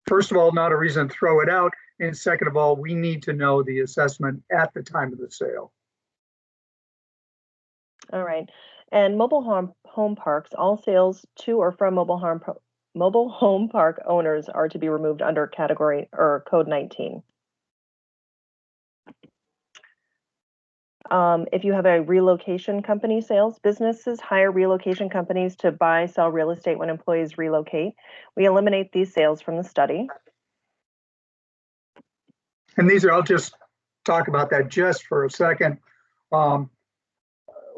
first of all, not a reason to throw it out. And second of all, we need to know the assessment at the time of the sale. All right. And mobile home parks, all sales to or from mobile home park owners are to be removed under category or code 19. If you have a relocation company sales, businesses hire relocation companies to buy, sell real estate when employees relocate. We eliminate these sales from the study. And these are, I'll just talk about that just for a second.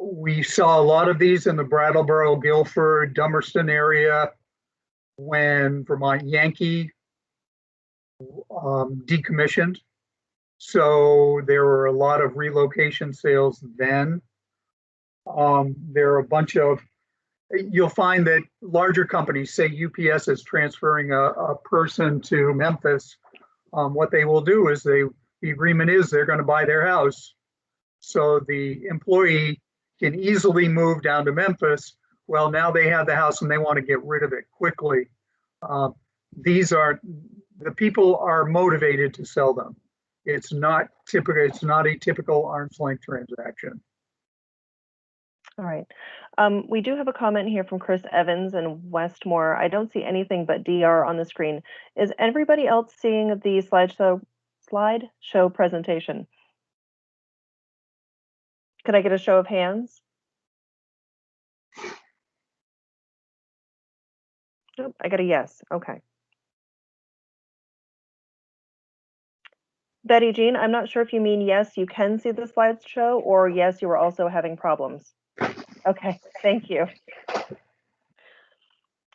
We saw a lot of these in the Brattleboro, Guilford, Dummerston area when Vermont Yankee decommissioned. So there were a lot of relocation sales then. There are a bunch of, you'll find that larger companies, say UPS is transferring a person to Memphis. What they will do is the agreement is they're going to buy their house. So the employee can easily move down to Memphis. Well, now they have the house and they want to get rid of it quickly. The people are motivated to sell them. It's not typical. It's not a typical arm's length transaction. All right. We do have a comment here from Chris Evans and Westmore. I don't see anything but DR on the screen. Is everybody else seeing the slideshow presentation? Could I get a show of hands? Oh, I got a yes. Okay. Betty Jean, I'm not sure if you mean yes, you can see the slideshow, or yes, you were also having problems. Okay, thank you.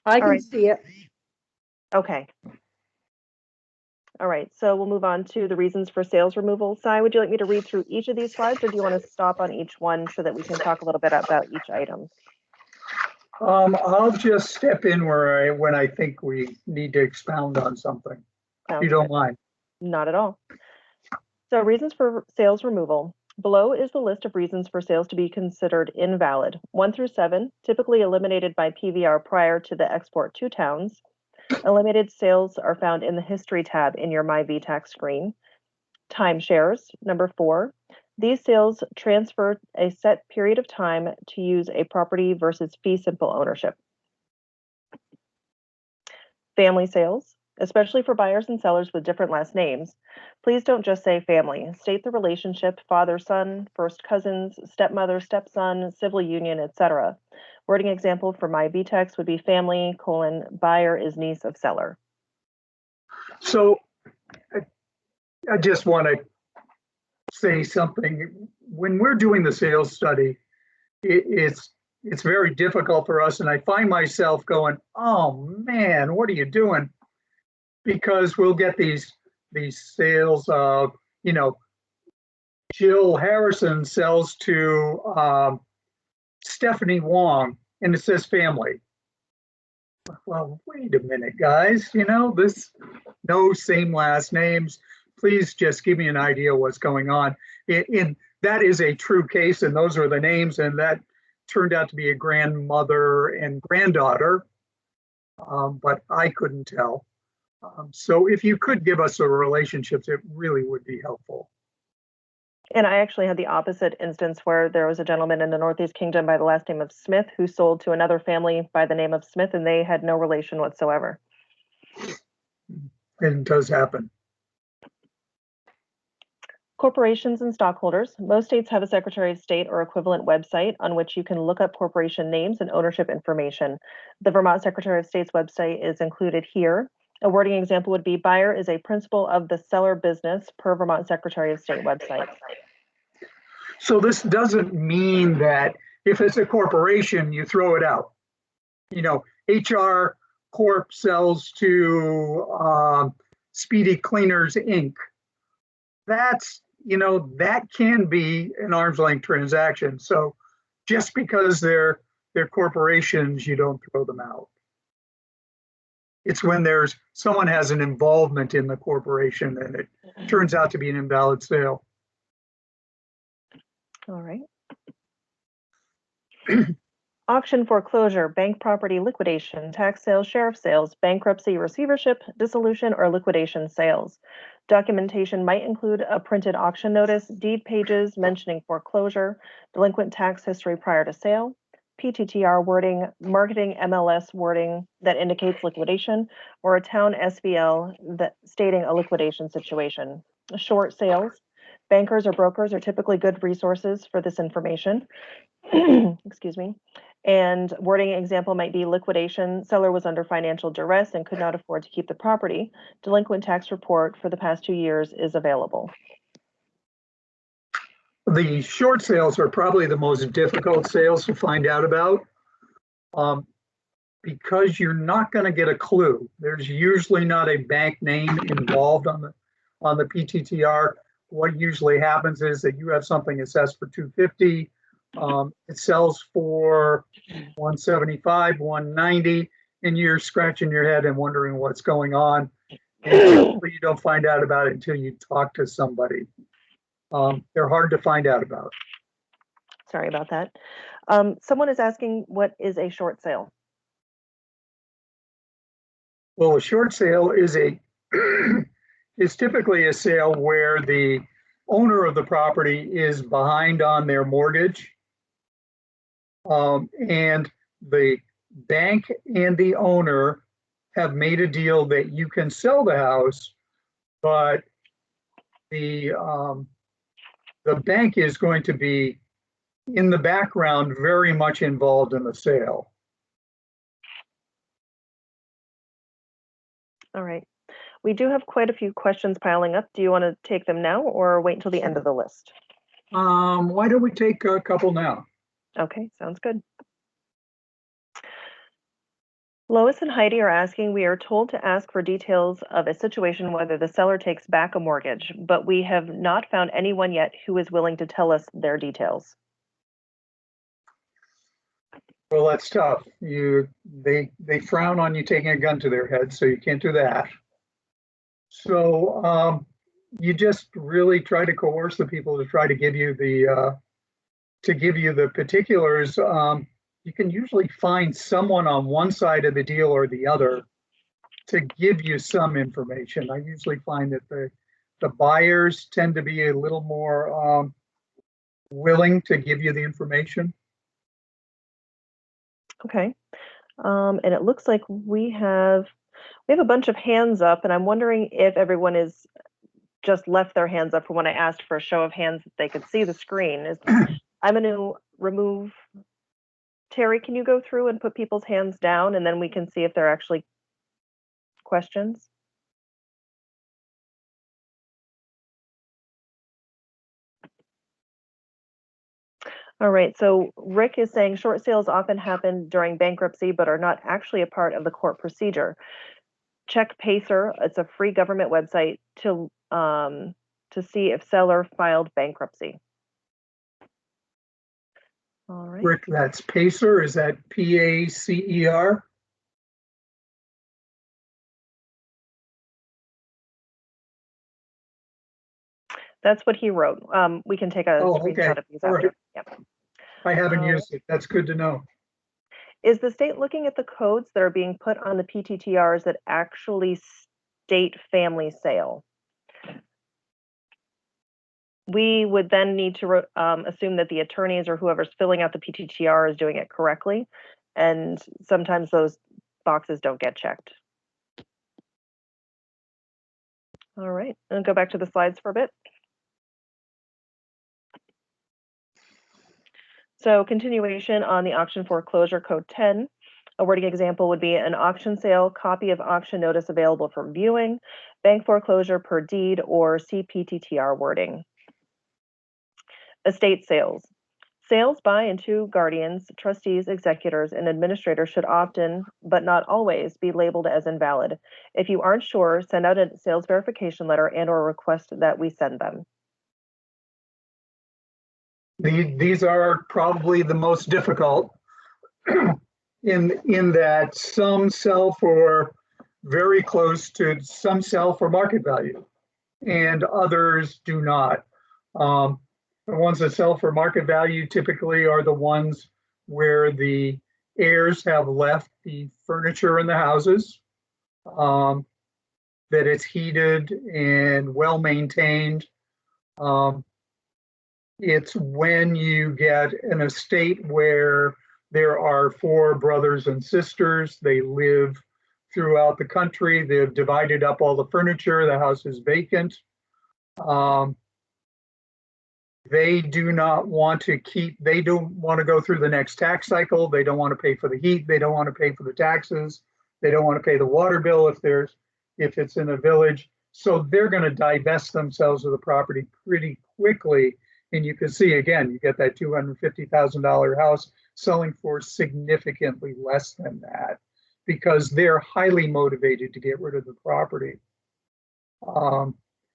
I can see it. Okay. All right, so we'll move on to the reasons for sales removal. Si, would you like me to read through each of these slides, or do you want to stop on each one so that we can talk a little bit about each item? I'll just step in when I think we need to expound on something. If you don't mind. Not at all. So reasons for sales removal. Below is the list of reasons for sales to be considered invalid. 1 through 7, typically eliminated by PVR prior to the export to towns. Eliminated sales are found in the History tab in your myVTax screen. Timeshares, number 4. These sales transfer a set period of time to use a property versus fee simple ownership. Family sales, especially for buyers and sellers with different last names. Please don't just say family. State the relationship, father-son, first cousins, stepmother, stepson, civil union, etc. Wording example for myVTax would be family, buyer is niece of seller. So I just want to say something. When we're doing the sales study, it's very difficult for us, and I find myself going, oh man, what are you doing? Because we'll get these sales of, Jill Harrison sells to Stephanie Wong, and it says family. Well, wait a minute, guys. No same last names. Please just give me an idea what's going on. That is a true case, and those are the names, and that turned out to be a grandmother and granddaughter, but I couldn't tell. So if you could give us the relationships, it really would be helpful. And I actually had the opposite instance where there was a gentleman in the Northeast Kingdom by the last name of Smith who sold to another family by the name of Smith, and they had no relation whatsoever. It does happen. Corporations and stockholders. Most states have a Secretary of State or equivalent website on which you can look up corporation names and ownership information. The Vermont Secretary of State's website is included here. A wording example would be buyer is a principal of the seller business per Vermont Secretary of State website. So this doesn't mean that if it's a corporation, you throw it out. HR Corp sells to Speedy Cleaners, Inc. That can be an arm's length transaction. So just because they're corporations, you don't throw them out. It's when someone has an involvement in the corporation and it turns out to be an invalid sale. All right. Auction, foreclosure, bank property liquidation, tax sales, sheriff sales, bankruptcy, receivership, dissolution, or liquidation sales. Documentation might include a printed auction notice, deed pages mentioning foreclosure, delinquent tax history prior to sale, PTTR wording, marketing MLS wording that indicates liquidation, or a town SBL that stating a liquidation situation. Short sales. Bankers or brokers are typically good resources for this information. Excuse me. And wording example might be liquidation. Seller was under financial duress and could not afford to keep the property. Delinquent tax report for the past 2 years is available. The short sales are probably the most difficult sales to find out about because you're not going to get a clue. There's usually not a bank name involved on the PTTR. What usually happens is that you have something assessed for $250. It sells for $175, $190, and you're scratching your head and wondering what's going on. And you don't find out about it until you talk to somebody. They're hard to find out about. Sorry about that. Someone is asking, what is a short sale? Well, a short sale is is typically a sale where the owner of the property is behind on their mortgage, and the bank and the owner have made a deal that you can sell the house, but the bank is going to be in the background, very much involved in the sale. All right. We do have quite a few questions piling up. Do you want to take them now or wait until the end of the list? Why don't we take a couple now? Okay, sounds good. Lois and Heidi are asking, we are told to ask for details of a situation whether the seller takes back a mortgage, but we have not found anyone yet who is willing to tell us their details. Well, that's tough. They frown on you taking a gun to their head, so you can't do that. So you just really try to coerce the people to try to give you the particulars. You can usually find someone on one side of the deal or the other to give you some information. I usually find that the buyers tend to be a little more willing to give you the information. Okay. And it looks like we have a bunch of hands up, and I'm wondering if everyone is just left their hands up from when I asked for a show of hands that they could see the screen. I'm going to remove. Terry, can you go through and put people's hands down, and then we can see if they're actually questions? All right, so Rick is saying short sales often happen during bankruptcy, but are not actually a part of the court procedure. Check Pacer. It's a free government website to see if seller filed bankruptcy. All right. Rick, that's Pacer. Is that PACER? That's what he wrote. We can take a screenshot of these after. Right. Yep. I haven't used it. That's good to know. Is the state looking at the codes that are being put on the PTTRs that actually state family sale? We would then need to assume that the attorneys or whoever's filling out the PTTR is doing it correctly. And sometimes those boxes don't get checked. All right, and go back to the slides for a bit. So continuation on the auction foreclosure code 10. A wording example would be an auction sale, copy of auction notice available for viewing, bank foreclosure per deed, or CPTTR wording. Estate sales. Sales by and to guardians, trustees, executors, and administrators should often, but not always, be labeled as invalid. If you aren't sure, send out a sales verification letter and/or request that we send them. These are probably the most difficult in that some sell for very close to, some sell for market value and others do not. The ones that sell for market value typically are the ones where the heirs have left the furniture in the houses, that it's heated and well maintained. It's when you get an estate where there are four brothers and sisters, they live throughout the country, they've divided up all the furniture, the house is vacant. They do not want to they don't want to go through the next tax cycle. They don't want to pay for the heat. They don't want to pay for the taxes. They don't want to pay the water bill if it's in a village. So they're going to divest themselves of the property pretty quickly. And you can see, again, you get that $250,000 house selling for significantly less than that because they're highly motivated to get rid of the property.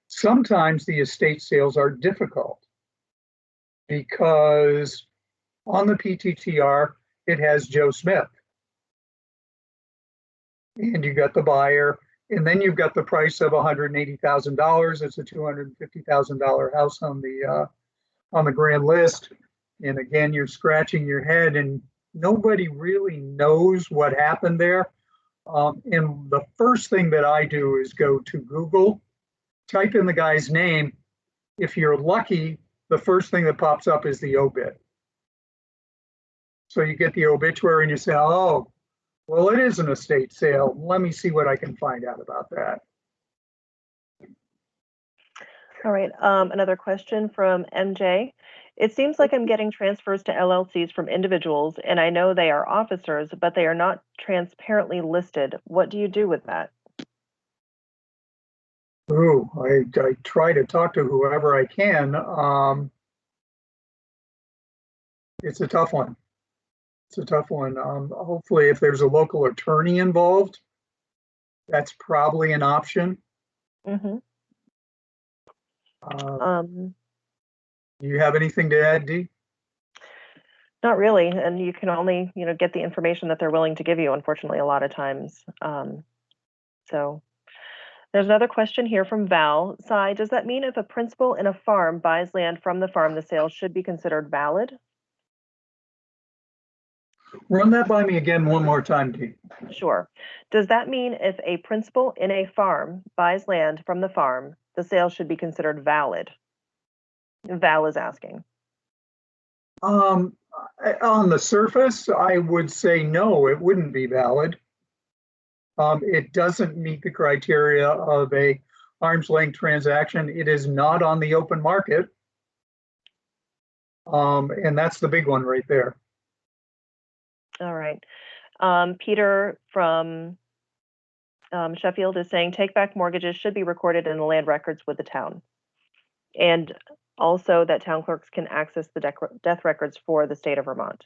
Sometimes the estate sales are difficult because on the PTTR, it has Joe Smith. And you got the buyer, and then you've got the price of $180,000. It's a $250,000 house on the grand list. And again, you're scratching your head and nobody really knows what happened there. And the first thing that I do is go to Google, type in the guy's name. If you're lucky, the first thing that pops up is the obit. So you get the obituary and you say, oh, well, it is an estate sale. Let me see what I can find out about that. All right, another question from MJ. It seems like I'm getting transfers to LLCs from individuals, and I know they are officers, but they are not transparently listed. What do you do with that? Ooh, I try to talk to whoever I can. It's a tough one. It's a tough one. Hopefully, if there's a local attorney involved, that's probably an option. Mm-hmm. Do you have anything to add, Dee? Not really, and you can only, get the information that they're willing to give you, unfortunately, a lot of times. So there's another question here from Val. Sai, does that mean if a principal in a farm buys land from the farm, the sale should be considered valid? Run that by me again one more time, Dee. Sure. Does that mean if a principal in a farm buys land from the farm, the sale should be considered valid? Val is asking. On the surface, I would say no, it wouldn't be valid. It doesn't meet the criteria of a arm's length transaction. It is not on the open market. And that's the big one right there. All right. Peter from Sheffield is saying take back mortgages should be recorded in the land records with the town. And also that town clerks can access the death records for the state of Vermont.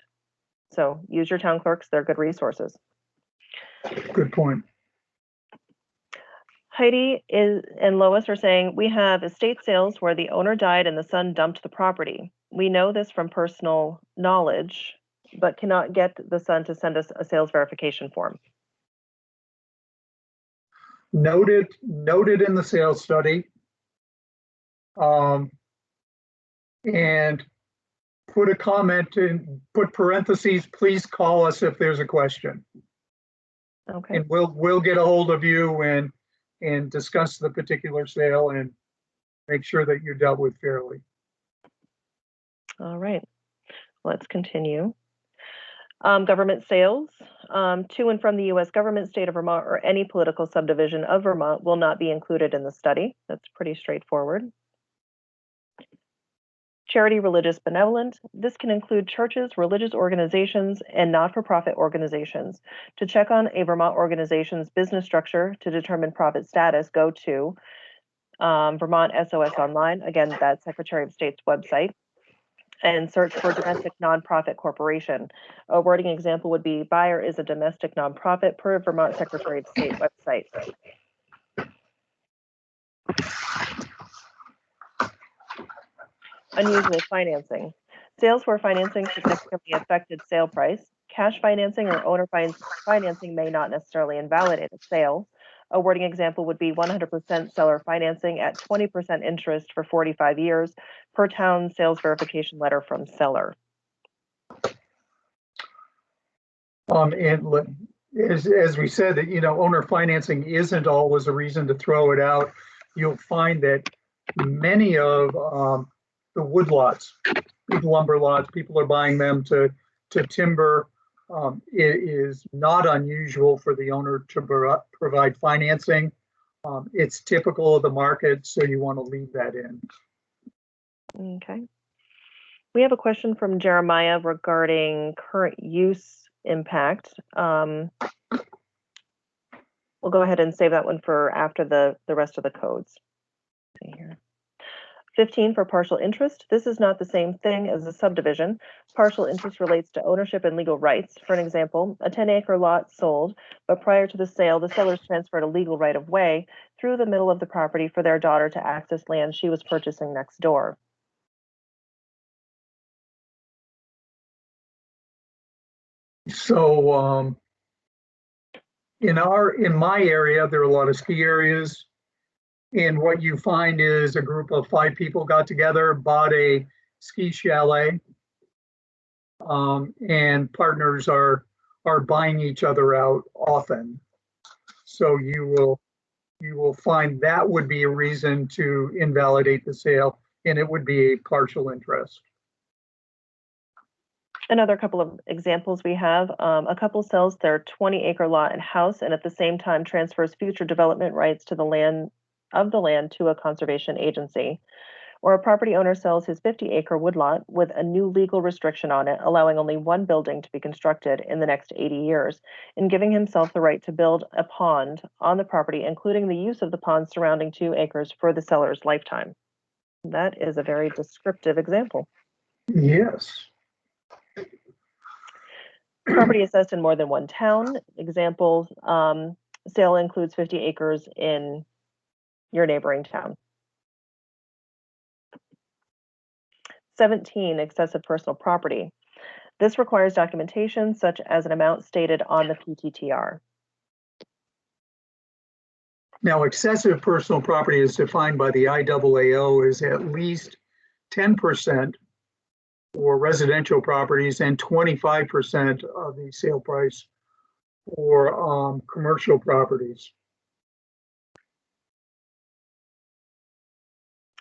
So use your town clerks, they're good resources. Good point. Heidi and Lois are saying, we have estate sales where the owner died and the son dumped the property. We know this from personal knowledge, but cannot get the son to send us a sales verification form. Noted in the sales study. And put a comment and put parentheses, please call us if there's a question. Okay. And we'll get a hold of you and discuss the particular sale and make sure that you're dealt with fairly. All right, let's continue. Government sales to and from the U.S. government, state of Vermont, or any political subdivision of Vermont will not be included in the study. That's pretty straightforward. Charity, religious, benevolent. This can include churches, religious organizations, and not-for-profit organizations. To check on a Vermont organization's business structure to determine profit status, go to Vermont SOS Online. Again, that's Secretary of State's website. And search for domestic nonprofit corporation. A wording example would be buyer is a domestic nonprofit per Vermont Secretary of State website. Unusual financing. Sales where financing significantly affected sale price. Cash financing or owner financing may not necessarily invalidate a sale. A wording example would be 100% seller financing at 20% interest for 45 years per town sales verification letter from seller. As we said, that, owner financing isn't always a reason to throw it out. You'll find that many of the woodlots, big lumber lots, people are buying them to timber. It is not unusual for the owner to provide financing. It's typical of the market, so you want to leave that in. Okay. We have a question from Jeremiah regarding current use impact. We'll go ahead and save that one for after the rest of the codes. Let's see here. 15 for partial interest. This is not the same thing as a subdivision. Partial interest relates to ownership and legal rights. For an example, a 10-acre lot sold, but prior to the sale, the sellers transferred a legal right of way through the middle of the property for their daughter to access land she was purchasing next door. So in my area, there are a lot of ski areas. And what you find is a group of 5 people got together, bought a ski chalet, and partners are buying each other out often. So you will find that would be a reason to invalidate the sale, and it would be a partial interest. Another couple of examples we have, a couple sells their 20-acre lot and house, and at the same time transfers future development rights to the land to a conservation agency. Or a property owner sells his 50-acre woodlot with a new legal restriction on it, allowing only one building to be constructed in the next 80 years, and giving himself the right to build a pond on the property, including the use of the pond surrounding 2 acres for the seller's lifetime. That is a very descriptive example. Yes. Property assessed in more than one town. Examples, sale includes 50 acres in your neighboring town. 17, excessive personal property. This requires documentation such as an amount stated on the PTTR. Now, excessive personal property is defined by the IAAO as at least 10% for residential properties and 25% of the sale price for commercial properties.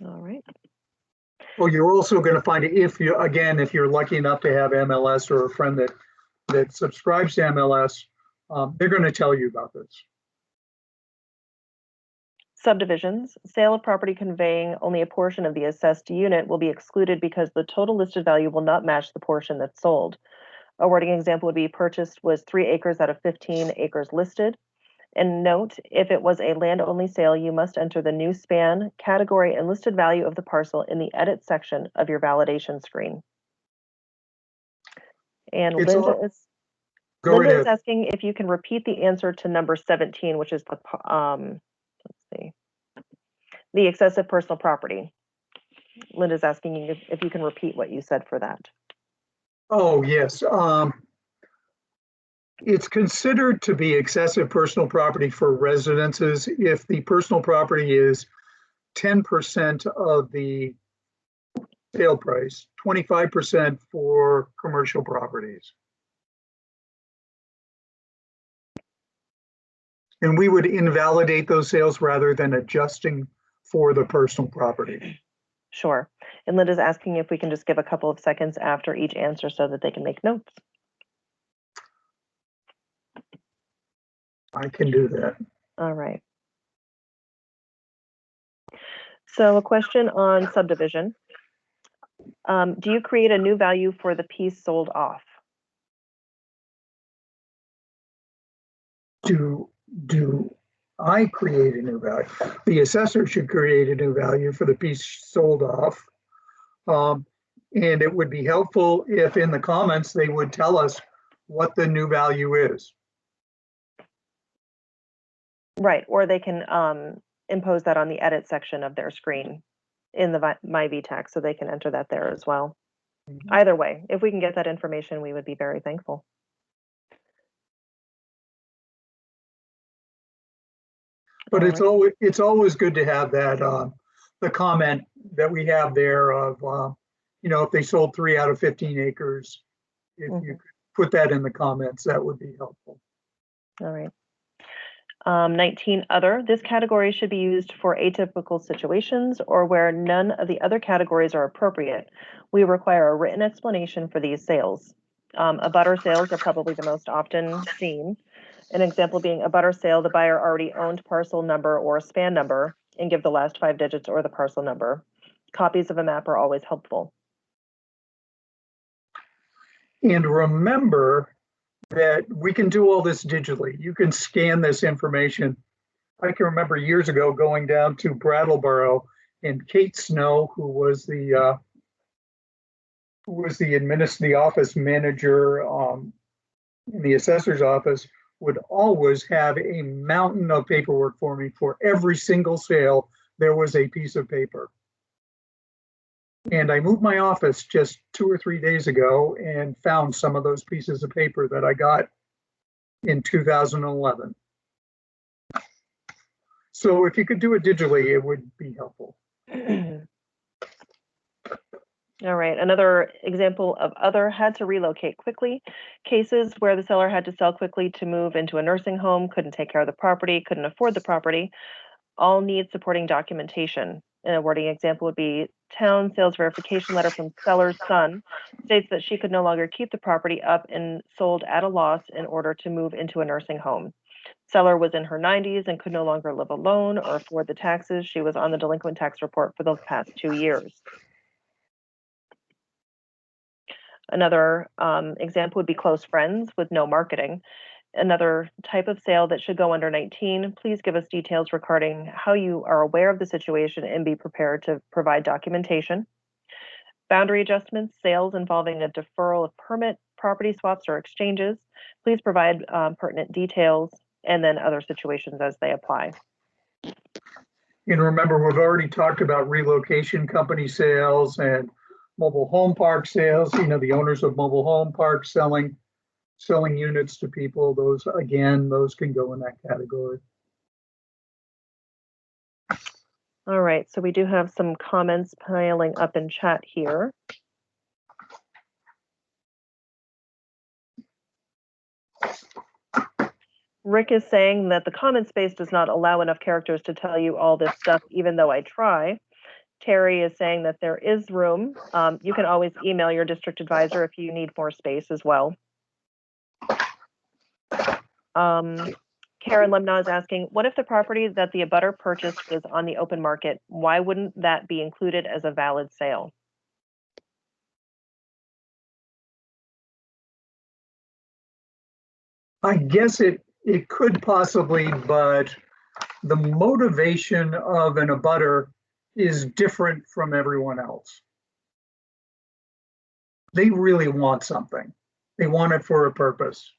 All right. Well, you're also going to find, if you're lucky enough to have MLS or a friend that subscribes to MLS, they're going to tell you about this. Subdivisions. Sale of property conveying only a portion of the assessed unit will be excluded because the total listed value will not match the portion that's sold. A wording example would be purchased was 3 acres out of 15 acres listed. And note, if it was a land-only sale, you must enter the new span, category, and listed value of the parcel in the edit section of your validation screen. And Linda is asking if you can repeat the answer to number 17, which is the the excessive personal property. Linda's asking you if you can repeat what you said for that. Oh, yes. It's considered to be excessive personal property for residences if the personal property is 10% of the sale price, 25% for commercial properties. And we would invalidate those sales rather than adjusting for the personal property. Sure. And Linda's asking if we can just give a couple of seconds after each answer so that they can make notes. I can do that. All right. So a question on subdivision. Do you create a new value for the piece sold off? Do I create a new value? The assessor should create a new value for the piece sold off. And it would be helpful if in the comments they would tell us what the new value is. Right, or they can impose that on the edit section of their screen in the myVTax, so they can enter that there as well. Mm-hmm. Either way, if we can get that information, we would be very thankful. But it's always good to have that the comment that we have there of if they sold 3 out of 15 acres, if you could put that in the comments, that would be helpful. All right. 19, other. This category should be used for atypical situations or where none of the other categories are appropriate. We require a written explanation for these sales. Abutter sales are probably the most often seen. An example being a butter sale, the buyer already owned parcel number or span number and give the last 5 digits or the parcel number. Copies of a map are always helpful. And remember that we can do all this digitally. You can scan this information. I can remember years ago going down to Brattleboro, and Kate Snow, who was the office manager in the assessor's office, would always have a mountain of paperwork for me. For every single sale, there was a piece of paper. And I moved my office just 2 or 3 days ago and found some of those pieces of paper that I got in 2011. So if you could do it digitally, it would be helpful. All right, another example of other, had to relocate quickly. Cases where the seller had to sell quickly to move into a nursing home, couldn't take care of the property, couldn't afford the property, all need supporting documentation. An awarding example would be town sales verification letter from seller's son states that she could no longer keep the property up and sold at a loss in order to move into a nursing home. Seller was in her 90s and could no longer live alone or afford the taxes. She was on the delinquent tax report for the past 2 years. Another example would be close friends with no marketing. Another type of sale that should go under 19, please give us details regarding how you are aware of the situation and be prepared to provide documentation. Boundary adjustments, sales involving a deferral of permit, property swaps or exchanges, please provide pertinent details, and then other situations as they apply. And remember, we've already talked about relocation company sales and mobile home park sales, the owners of mobile home parks selling units to people. Those can go in that category. All right, so we do have some comments piling up in chat here. Rick is saying that the comment space does not allow enough characters to tell you all this stuff, even though I try. Terry is saying that there is room. You can always email your district advisor if you need more space as well. Karen Lemna is asking, what if the property that the abutter purchased was on the open market? Why wouldn't that be included as a valid sale? I guess it could possibly, but the motivation of an abutter is different from everyone else. They really want something. They want it for a purpose.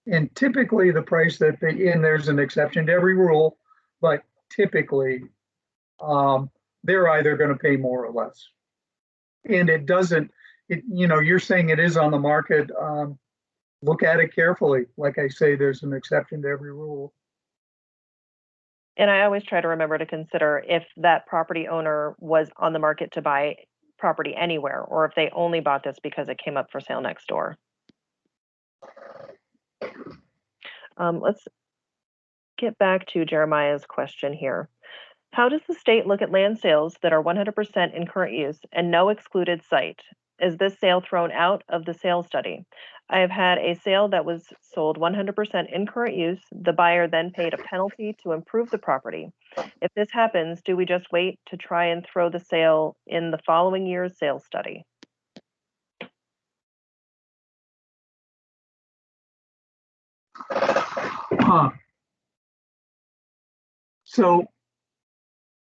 And typically the price that and there's an exception to every rule, but typically they're either going to pay more or less. And you're saying it is on the market. Look at it carefully. Like I say, there's an exception to every rule. And I always try to remember to consider if that property owner was on the market to buy property anywhere, or if they only bought this because it came up for sale next door. Let's get back to Jeremiah's question here. How does the state look at land sales that are 100% in current use and no excluded site? Is this sale thrown out of the sales study? I have had a sale that was sold 100% in current use. The buyer then paid a penalty to improve the property. If this happens, do we just wait to try and throw the sale in the following year's sales study? So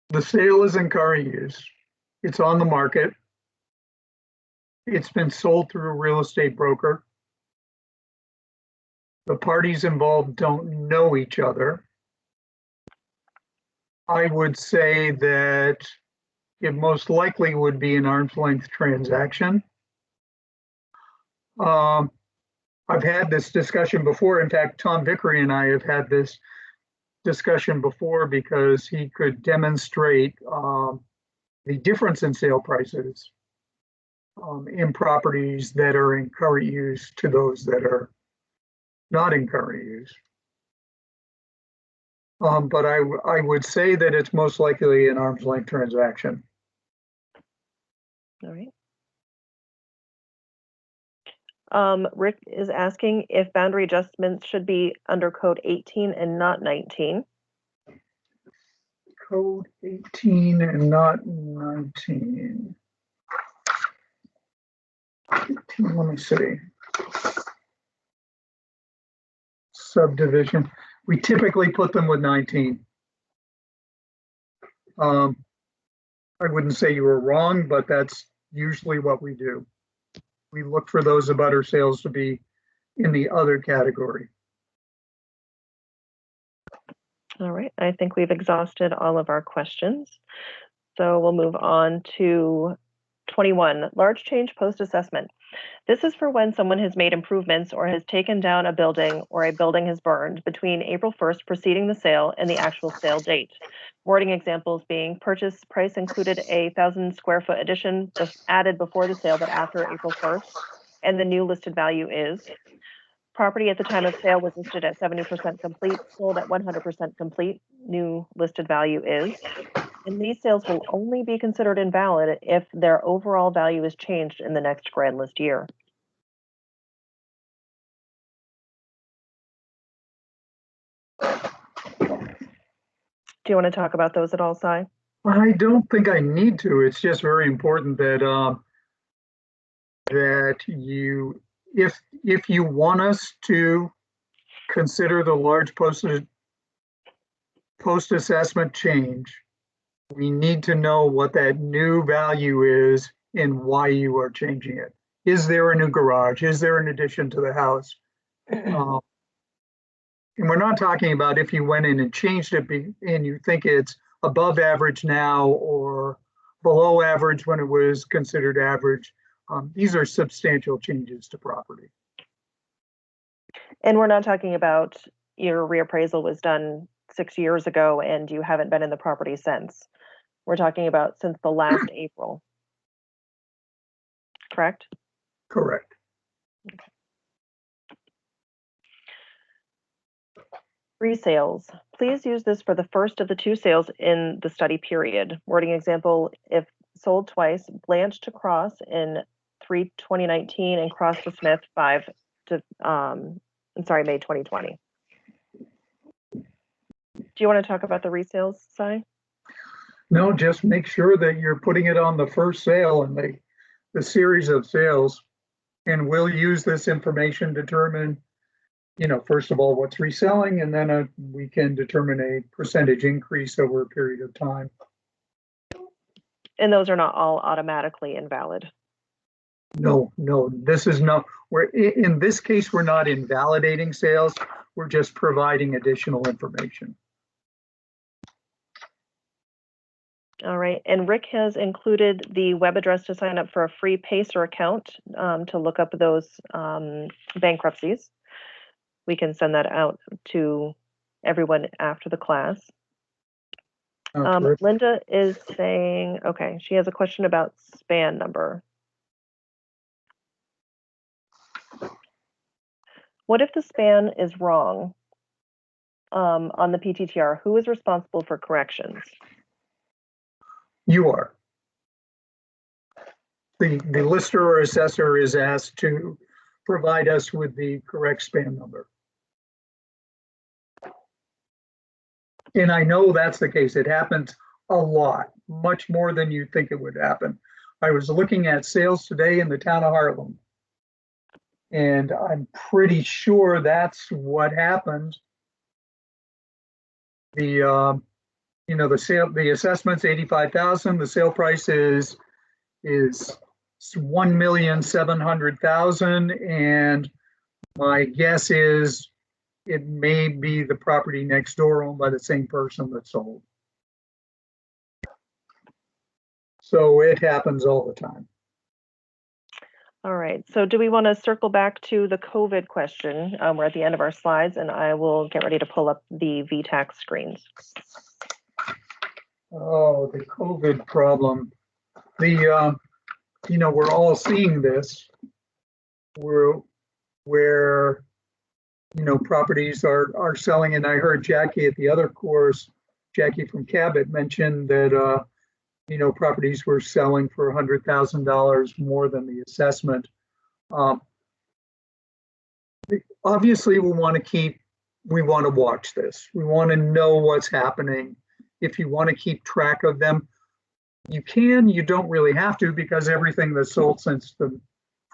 the sale is in current use. It's on the market. It's been sold through a real estate broker. The parties involved don't know each other. I would say that it most likely would be an arm's length transaction. I've had this discussion before. In fact, Tom Vickery and I have had this discussion before because he could demonstrate the difference in sale prices in properties that are in current use to those that are not in current use. But I would say that it's most likely an arm's length transaction. All right. Rick is asking if boundary adjustments should be under code 18 and not 19. Code 18 and not 19. 18, let me see. Subdivision. We typically put them with 19. I wouldn't say you were wrong, but that's usually what we do. We look for those abutter sales to be in the other category. All right, I think we've exhausted all of our questions. So we'll move on to 21, large change post-assessment. This is for when someone has made improvements or has taken down a building or a building has burned between April 1st preceding the sale and the actual sale date. Wording examples being purchase price included a 1,000 square foot addition added before the sale but after April 1st, and the new listed value is. Property at the time of sale was listed at 70% complete, sold at 100% complete, new listed value is. And these sales will only be considered invalid if their overall value is changed in the next grand list year. Do you want to talk about those at all, Si? I don't think I need to. It's just very important that that you, if you want us to consider the large post-assessment change, we need to know what that new value is and why you are changing it. Is there a new garage? Is there an addition to the house? And we're not talking about if you went in and changed it and you think it's above average now or below average when it was considered average. These are substantial changes to property. And we're not talking about your reappraisal was done 6 years ago and you haven't been in the property since. We're talking about since the last April. Correct? Correct. Okay. Resales. Please use this for the first of the 2 sales in the study period. Wording example, if sold twice, Blanche to Cross in 3/2019 and Cross to Smith 5 to May 2020. Do you want to talk about the resales, Si? No, just make sure that you're putting it on the first sale and the series of sales. And we'll use this information to determine, first of all, what's reselling, and then we can determine a percentage increase over a period of time. And those are not all automatically invalid. No, this is not, in this case, we're not invalidating sales. We're just providing additional information. All right, and Rick has included the web address to sign up for a free Pacer account to look up those bankruptcies. We can send that out to everyone after the class. Linda is saying, okay, she has a question about SPAN number. What if the SPAN is wrong on the PTTR? Who is responsible for corrections? You are. The lister or assessor is asked to provide us with the correct SPAN number. And I know that's the case. It happens a lot, much more than you think it would happen. I was looking at sales today in the town of Harlem, and I'm pretty sure that's what happened. The the assessment's 85,000. The sale price is 1,700,000, and my guess is it may be the property next door owned by the same person that sold. So it happens all the time. All right, so do we want to circle back to the COVID question? We're at the end of our slides, and I will get ready to pull up the VTax screens. Oh, the COVID problem. The we're all seeing this, where properties are selling. And I heard Jackie at the other course, Jackie from Cabot mentioned that properties were selling for $100,000 more than the assessment. Obviously, we want to watch this. We want to know what's happening. If you want to keep track of them, you can. You don't really have to, because everything that's sold since the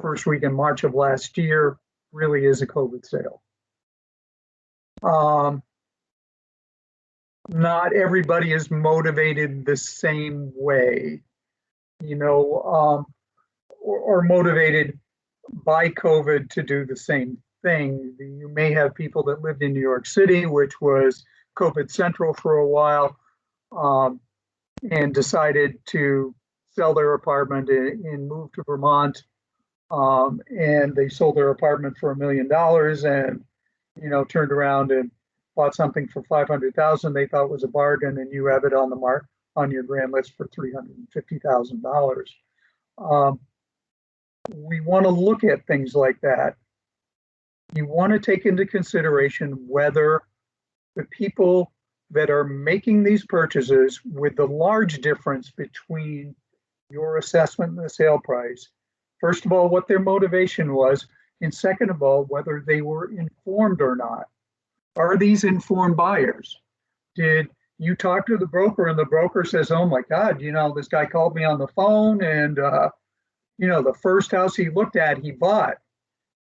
first week in March of last year really is a COVID sale. Not everybody is motivated the same way, or motivated by COVID to do the same thing. You may have people that lived in New York City, which was COVID central for a while, and decided to sell their apartment and move to Vermont. And they sold their apartment for $1 million and, turned around and bought something for $500,000 they thought was a bargain, and you have it on the on your grand list for $350,000. We want to look at things like that. You want to take into consideration whether the people that are making these purchases, with the large difference between your assessment and the sale price, first of all, what their motivation was, and second of all, whether they were informed or not. Are these informed buyers? Did you talk to the broker and the broker says, oh my God, this guy called me on the phone and, the first house he looked at, he bought.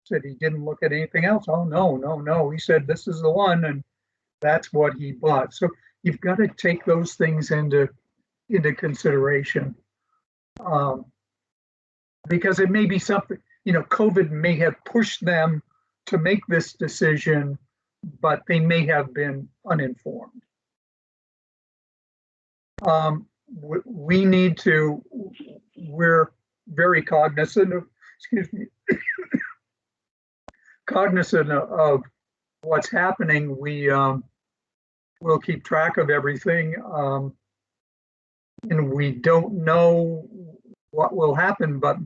Said he didn't look at anything else. Oh, no. He said, this is the one. And that's what he bought. So you've got to take those things into consideration. Because it may be something, COVID may have pushed them to make this decision, but they may have been uninformed. We're very cognizant of, cognizant of what's happening. We'll keep track of everything, and we don't know what will happen, but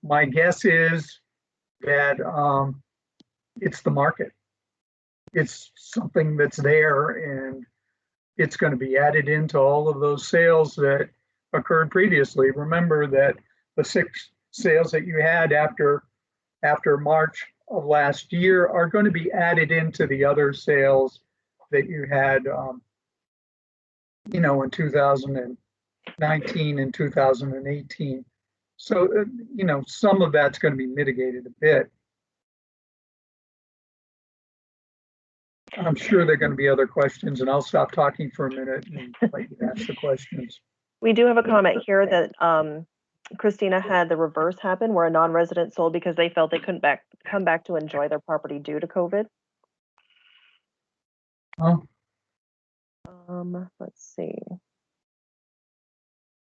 my guess is that it's the market. It's something that's there, and it's going to be added into all of those sales that occurred previously. Remember that the 6 sales that you had after March of last year are going to be added into the other sales that you had, in 2019 and 2018. So, some of that's going to be mitigated a bit. I'm sure there are going to be other questions, and I'll stop talking for a minute and let you ask the questions. We do have a comment here that Christina had the reverse happen, where a non-resident sold because they felt they couldn't come back to enjoy their property due to COVID. Oh. Let's see.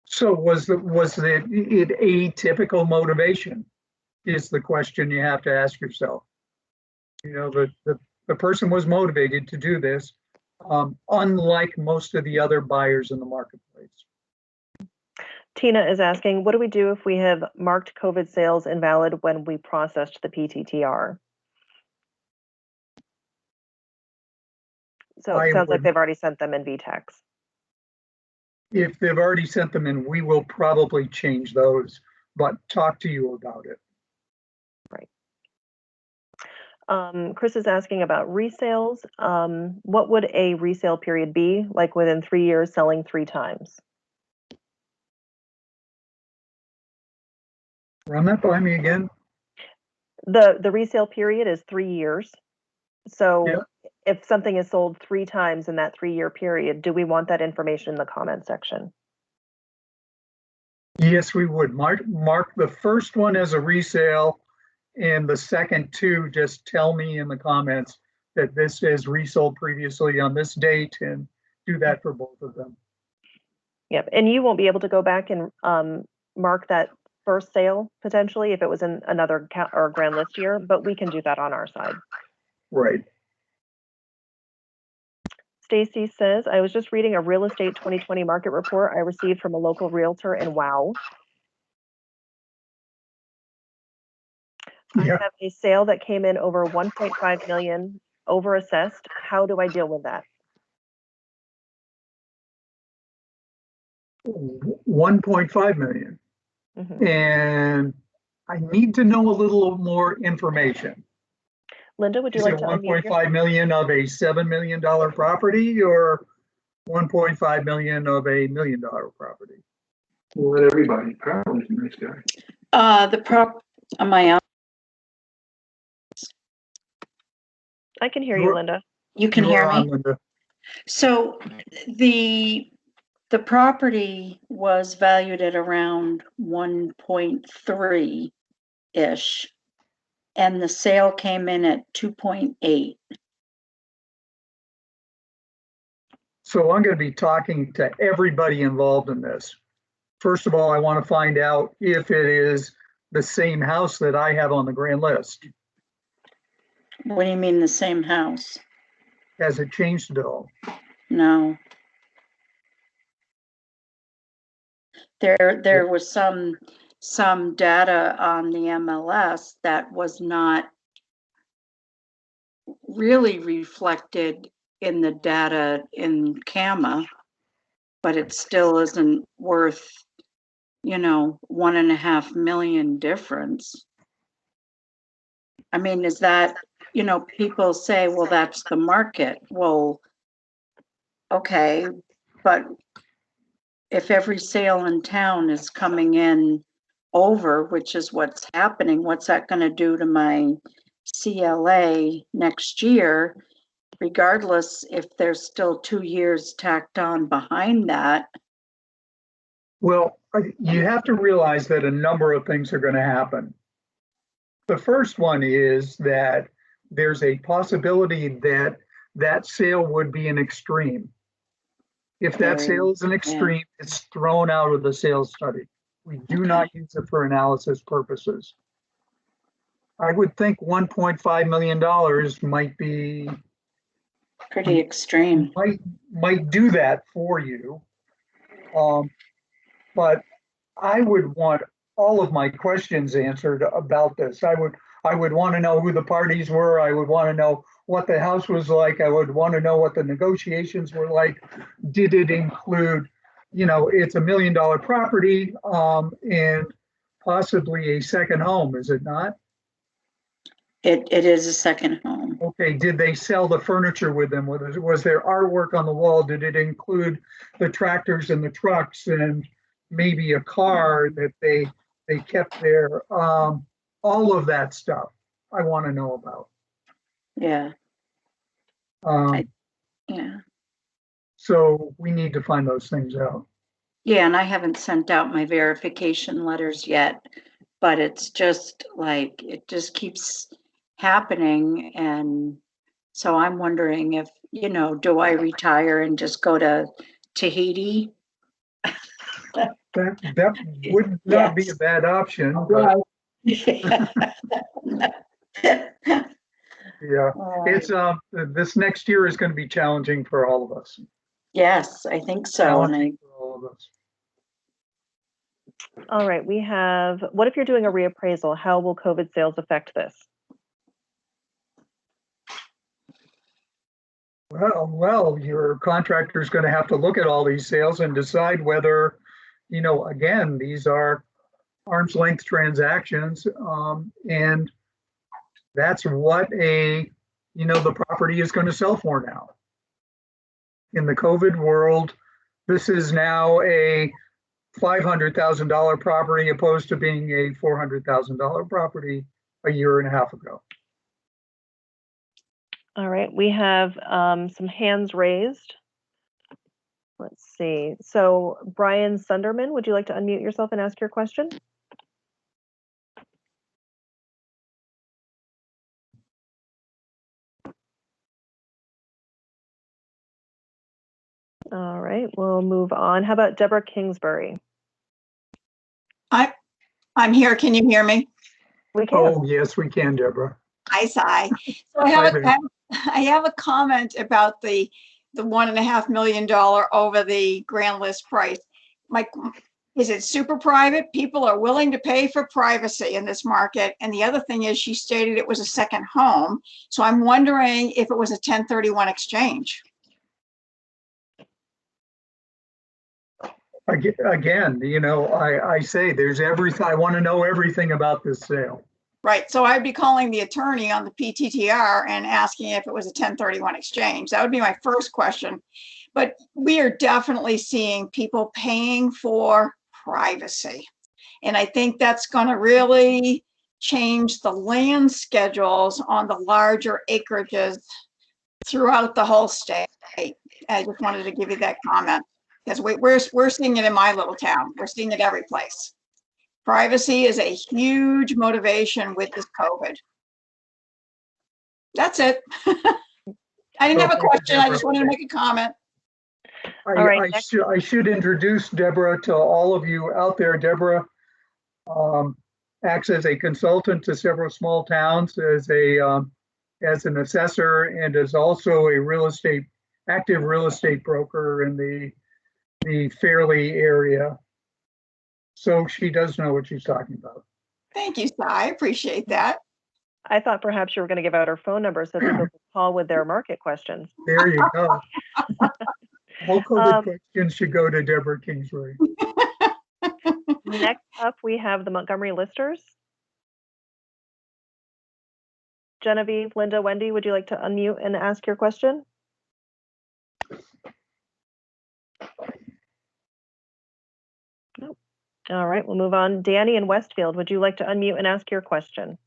So was it atypical motivation is the question you have to ask yourself. The person was motivated to do this, unlike most of the other buyers in the marketplace. Tina is asking, what do we do if we have marked COVID sales invalid when we processed the PTTR? So it sounds like they've already sent them in VTax. If they've already sent them in, we will probably change those, but talk to you about it. Right. Chris is asking about resales. What would a resale period be, like within 3 years selling 3 times? Run that by me again. The resale period is 3 years. So yeah. If something is sold 3 times in that 3-year period, do we want that information in the comment section? Yes, we would. Mark the first one as a resale, and the second 2, just tell me in the comments that this is resold previously on this date, and do that for both of them. Yep, and you won't be able to go back and mark that first sale potentially if it was in another or grand list year, but we can do that on our side. Right. Stacy says, I was just reading a real estate 2020 market report I received from a local realtor, and wow. I Yeah. have a sale that came in over 1.5 million, over assessed. How do I deal with that? 1.5 million. Mhm. And I need to know a little more information. Linda, would you Is like it to unmute 1.5 million of a $7 million property or 1.5 million of a $1 million property? We'll let everybody. Carl's a nice guy. Am I on? I can hear you, You're- Linda. You can You're hear on, me? Linda. So the property was valued at around 1.3-ish, and the sale came in at 2.8. So I'm going to be talking to everybody involved in this. First of all, I want to find out if it is the same house that I have on the grand list. What do you mean the same house? Has it changed at all? No. There was some data on the MLS that was not really reflected in the data in CAMA, but it still isn't worth, 1.5 million difference. I mean, is that, people say, well, that's the market. Well, okay, but if every sale in town is coming in over, which is what's happening, what's that going to do to my CLA next year? Regardless if there's still 2 years tacked on behind that. Well, you have to realize that a number of things are going to happen. The first one is that there's a possibility that that sale would be an extreme. If that sale is an extreme, it's thrown out of the sales study. We do not use it for analysis purposes. I would think $1.5 million might be Pretty extreme. might do that for you. But I would want all of my questions answered about this. I would want to know who the parties were. I would want to know what the house was like. I would want to know what the negotiations were like. Did it include, it's $1 million property, and possibly a second home, is it not? It is a second home. Okay, did they sell the furniture with them? Was there artwork on the wall? Did it include the tractors and the trucks and maybe a car that they kept there? All of that stuff I want to know about. Yeah. Yeah. So we need to find those things out. Yeah, and I haven't sent out my verification letters yet, but it's just like, it just keeps happening. And so I'm wondering if, do I retire and just go to Tahiti? That would not be a bad option, but yeah, it's this next year is going to be challenging for all of us. Yes, I think so. Challenging for all of us. All right, we have, what if you're doing a reappraisal? How will COVID sales affect this? Well, your contractor is going to have to look at all these sales and decide whether, again, these are arm's length transactions, and that's what the property is going to sell for now. In the COVID world, this is now a $500,000 property opposed to being a $400,000 property a year and a half ago. All right, we have some hands raised. Let's see. So Brian Sunderman, would you like to unmute yourself and ask your question? All right, we'll move on. How about Deborah Kingsbury? I'm here. Can you hear me? We can. Oh, yes, we can, Deborah. Hi, Cy. So I have a comment about the $1.5 million over the grand list price. Is it super private? People are willing to pay for privacy in this market. And the other thing is she stated it was a second home. So I'm wondering if it was a 1031 exchange. Again, you know, I say there's everything, I want to know everything about this sale. Right. So I'd be calling the attorney on the PTTR and asking if it was a 1031 exchange. That would be my first question. But we are definitely seeing people paying for privacy. And I think that's going to really change the land schedules on the larger acreages throughout the whole state. I just wanted to give you that comment because we're seeing it in my little town. We're seeing it every place. Privacy is a huge motivation with this COVID. That's it. I didn't have a question. I just wanted to make a comment. All right, I should introduce Deborah to all of you out there. Deborah acts as a consultant to several small towns as an assessor, and is also a active real estate broker in the Fairleigh area. So she does know what she's talking about. Thank you, Cy. I appreciate that. I thought perhaps you were going to give out her phone number so people could call with their market questions. There you go. All COVID questions should go to Deborah Kingsbury. Next up, we have the Montgomery listers. Genevieve, Linda, Wendy, would you like to unmute and ask your question? Nope. All right, we'll move on. Danny in Westfield, would you like to unmute and ask your question?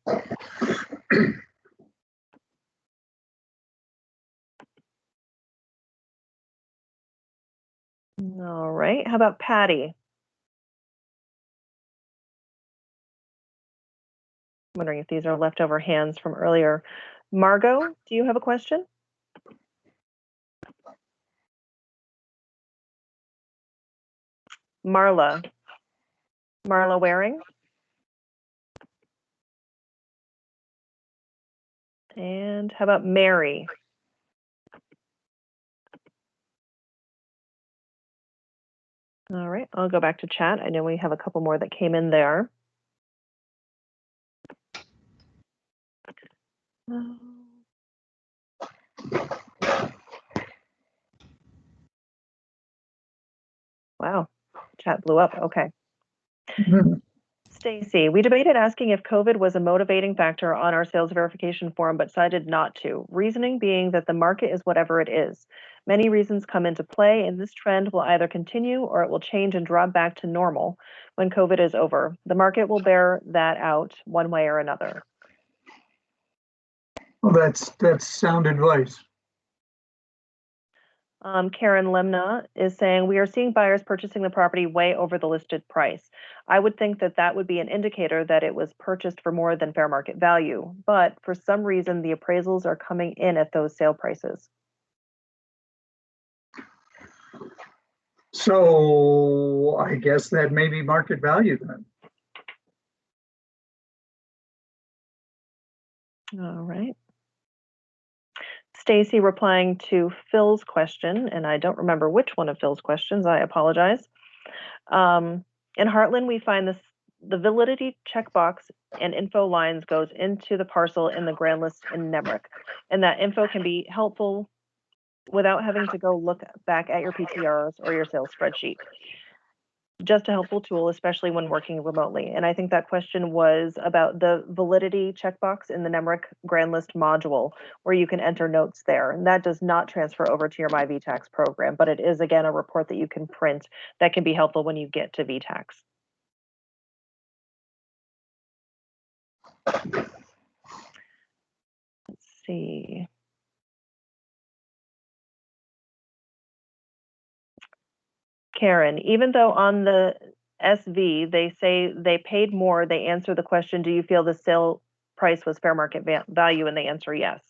All right, how about Patty? I'm wondering if these are leftover hands from earlier. Margot, do you have a question? Marla Waring. And how about Mary? All right, I'll go back to chat. I know we have a couple more that came in there. Wow, chat blew up. Okay. Stacy, we debated asking if COVID was a motivating factor on our sales verification form, but decided not to. Reasoning being that the market is whatever it is. Many reasons come into play, and this trend will either continue or it will change and drop back to normal when COVID is over. The market will bear that out one way or another. Well, that's sound advice. Karen Lemna is saying, we are seeing buyers purchasing the property way over the listed price. I would think that that would be an indicator that it was purchased for more than fair market value, but for some reason, the appraisals are coming in at those sale prices. So I guess that may be market value then. All right. Stacy replying to Phil's question, and I don't remember which one of Phil's questions, I apologize. In Heartland, we find the validity checkbox and info lines goes into the parcel in the grand list in NEMRIC, and that info can be helpful without having to go look back at your PTRs or your sales spreadsheet. Just a helpful tool, especially when working remotely. And I think that question was about the validity checkbox in the NEMRIC grand list module, where you can enter notes there. And that does not transfer over to your myVTax program, but it is, again, a report that you can print that can be helpful when you get to VTax. Let's see. Karen, even though on the SV, they say they paid more, they answer the question, do you feel the sale price was fair market value? And they answer yes.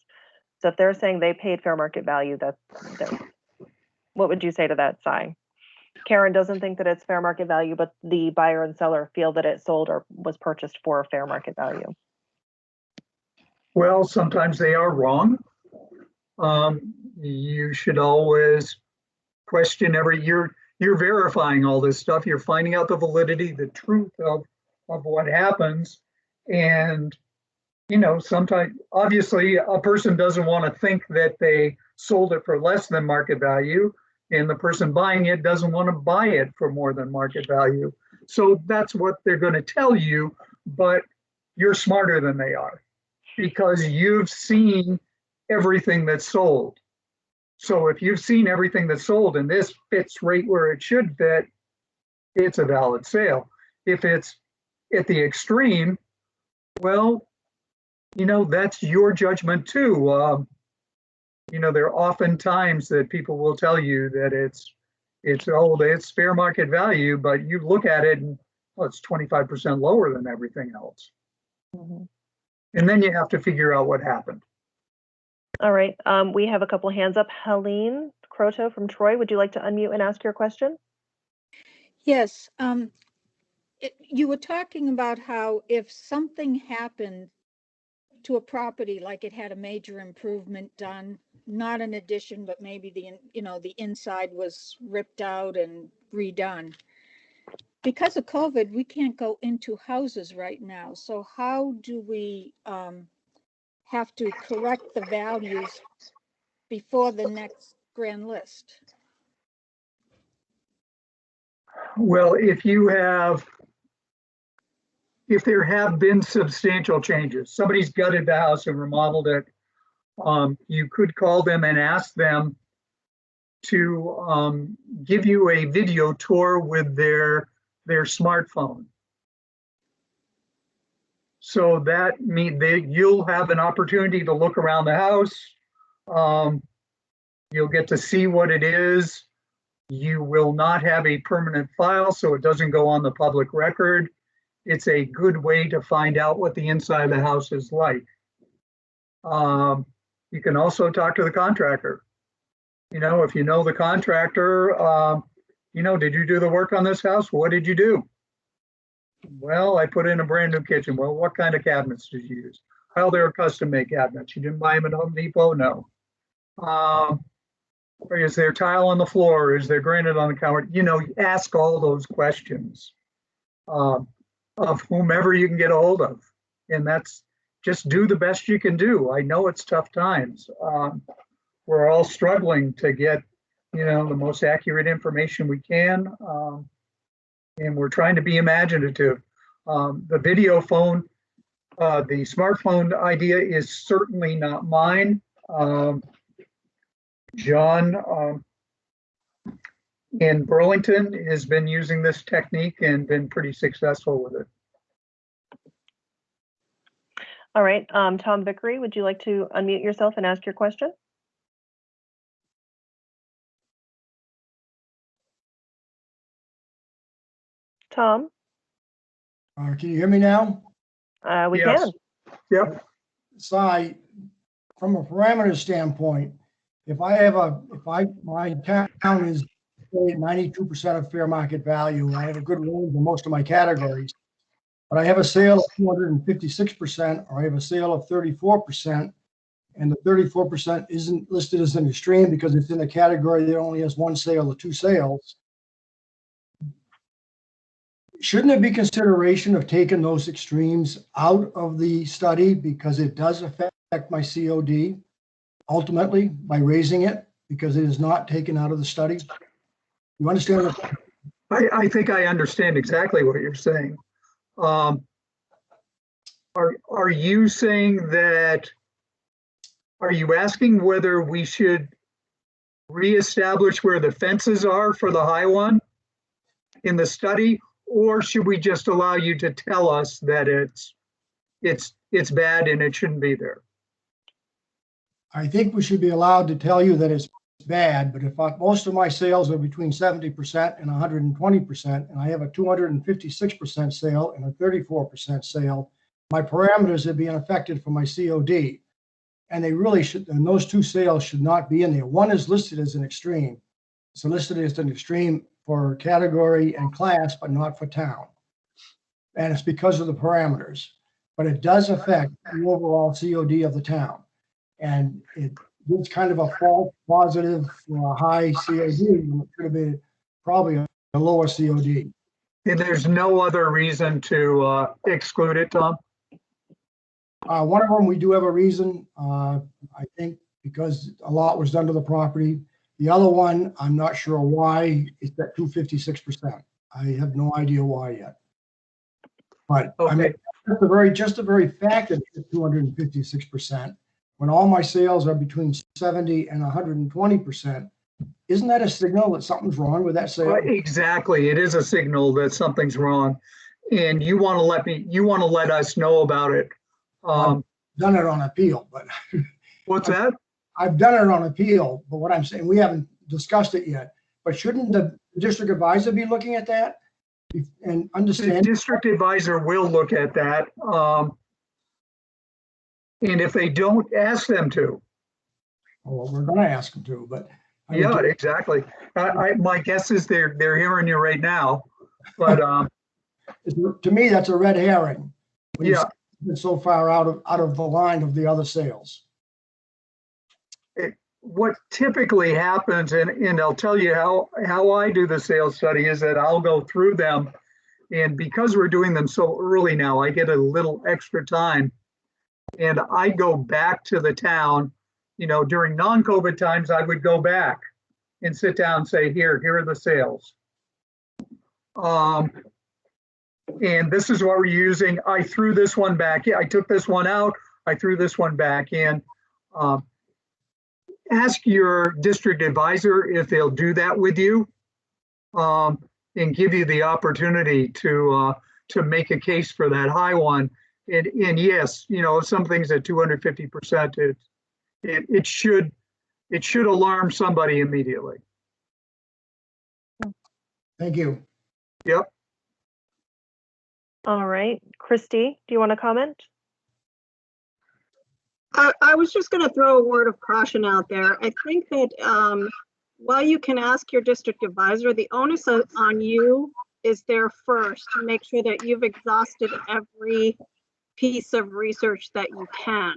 So if they're saying they paid fair market value, what would you say to that, Cy? Karen doesn't think that it's fair market value, but the buyer and seller feel that it sold or was purchased for a fair market value. Well, sometimes they are wrong. You should always question you're verifying all this stuff. You're finding out the validity, the truth of what happens. And, you know, sometimes, obviously, a person doesn't want to think that they sold it for less than market value, and the person buying it doesn't want to buy it for more than market value. So that's what they're going to tell you, but you're smarter than they are because you've seen everything that's sold. So if you've seen everything that's sold and this fits right where it should fit, it's a valid sale. If it's at the extreme, well, you know, that's your judgment too. You know, there are often times that people will tell you that it's fair market value, but you look at it and, well, it's 25% lower than everything else. Mm-hmm. And then you have to figure out what happened. All right. We have a couple hands up. Helene Croto from Troy, would you like to unmute and ask your question? Yes. You were talking about how if something happened to a property, like it had a major improvement done, not an addition, but maybe the inside was ripped out and redone. Because of COVID, we can't go into houses right now. So how do we have to correct the values before the next grand list? Well, if there have been substantial changes, somebody's gutted the house and remodeled it, you could call them and ask them to give you a video tour with their smartphone. So that means you'll have an opportunity to look around the house. You'll get to see what it is. You will not have a permanent file, so it doesn't go on the public record. It's a good way to find out what the inside of the house is like. You can also talk to the contractor. You know, if you know the contractor, you know, did you do the work on this house? What did you do? Well, I put in a brand new kitchen. Well, what kind of cabinets did you use? Well, they're custom made cabinets. You didn't buy them at Home Depot? No. Or is there tile on the floor? Is there granite on the counter? You know, ask all those questions of whomever you can get a hold of. And that's just do the best you can do. I know it's tough times. We're all struggling to get, you know, the most accurate information we can. And we're trying to be imaginative. The video phone, the smartphone idea is certainly not mine. John in Burlington has been using this technique and been pretty successful with it. All right. Tom Vickery, would you like to unmute yourself and ask your question? Tom? Can you hear me now? We Yes. can. Yep. So from a parameter standpoint, if my town is 92% of fair market value, I have a good range in most of my categories, but I have a sale of 256%, or I have a sale of 34%, and the 34% isn't listed as an extreme because it's in a category that only has one sale or two sales. Shouldn't there be consideration of taking those extremes out of the study because it does affect my COD ultimately by raising it because it is not taken out of the study? You understand? I think I understand exactly what you're saying. Are you saying that, are you asking whether we should reestablish where the fences are for the high one in the study? Or should we just allow you to tell us that it's bad and it shouldn't be there? I think we should be allowed to tell you that it's bad, but if most of my sales are between 70% and 120%, and I have a 256% sale and a 34% sale, my parameters are being affected for my COD. And they really should, and those two sales should not be in there. One is listed as an extreme. It's listed as an extreme for category and class, but not for town. And it's because of the parameters, but it does affect the overall COD of the town. And it gives kind of a false positive for a high COD when it could have been probably a lower COD. And there's no other reason to exclude it, Tom? One of them, we do have a reason, I think, because a lot was done to the property. The other one, I'm not sure why, it's at 256%. I have no idea why yet. But I mean, Okay, just the very fact that it's 256%, when all my sales are between 70 and 120%, isn't that a signal that something's wrong with that sale? exactly. It is a signal that something's wrong. And you want to let us know about it. I've done it on appeal, but What's that? I've done it on appeal, but what I'm saying, we haven't discussed it yet. But shouldn't the district advisor be looking at that and The understand? district advisor will look at that. And if they don't, ask them to. Well, we're going to ask them to, but I mean, Yeah, exactly. My guess is they're hearing you right now, but to me, that's a red herring. When yeah, it's so far out of the line of the other sales. what typically happens, and I'll tell you how I do the sales study, is that I'll go through them, and because we're doing them so early now, I get a little extra time, and I go back to the town. During non-COVID times, I would go back and sit down and say, here are the sales. And this is what we're using. I threw this one back. I took this one out. I threw this one back in. Ask your district advisor if they'll do that with you, and give you the opportunity to make a case for that high one. And yes, some things at 250%, it should alarm somebody immediately. Thank you. Yep. All right, Christy, do you want to comment? I was just going to throw a word of caution out there. I think that while you can ask your district advisor, the onus on you is there first to make sure that you've exhausted every piece of research that you can.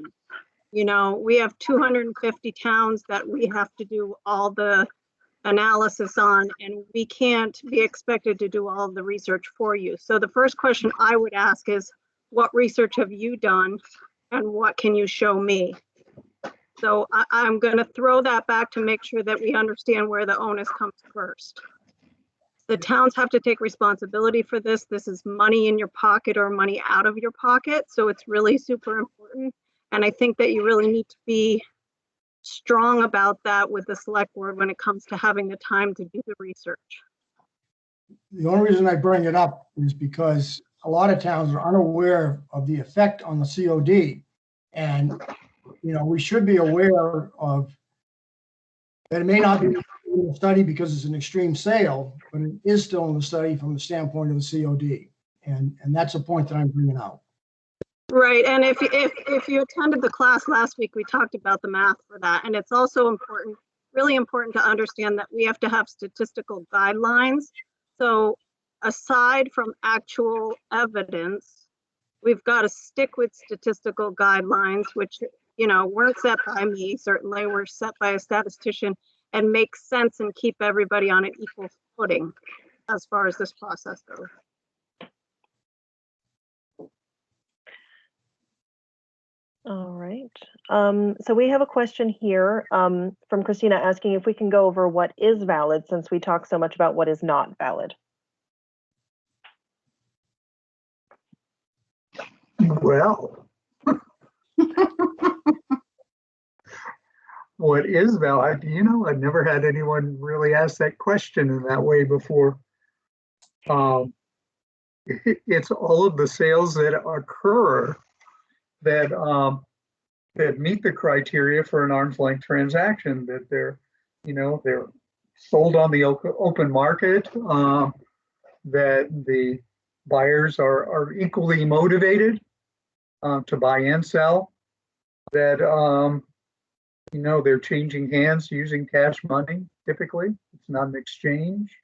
We have 250 towns that we have to do all the analysis on, and we can't be expected to do all of the research for you. So the first question I would ask is, what research have you done and what can you show me? So I'm going to throw that back to make sure that we understand where the onus comes first. The towns have to take responsibility for this. This is money in your pocket or money out of your pocket. So it's really super important. And I think that you really need to be strong about that with the select board when it comes to having the time to do the research. The only reason I bring it up is because a lot of towns are unaware of the effect on the COD. And, we should be aware of that. It may not be in the study because it's an extreme sale, but it is still in the study from the standpoint of the COD. And that's a point that I'm bringing out. Right, and if you attended the class last week, we talked about the math for that. And it's also important, really important to understand that we have to have statistical guidelines. So aside from actual evidence, we've got to stick with statistical guidelines, which, weren't set by me, certainly were set by a statistician, and make sense and keep everybody on an equal footing as far as this process goes. All right. So we have a question here from Christina asking if we can go over what is valid, since we talk so much about what is not valid. Well, what is valid? I've never had anyone really ask that question in that way before. It's all of the sales that occur that meet the criteria for an arm's length transaction, that they're sold on the open market, that the buyers are equally motivated to buy and sell, that they're changing hands using cash money. Typically, it's not an exchange,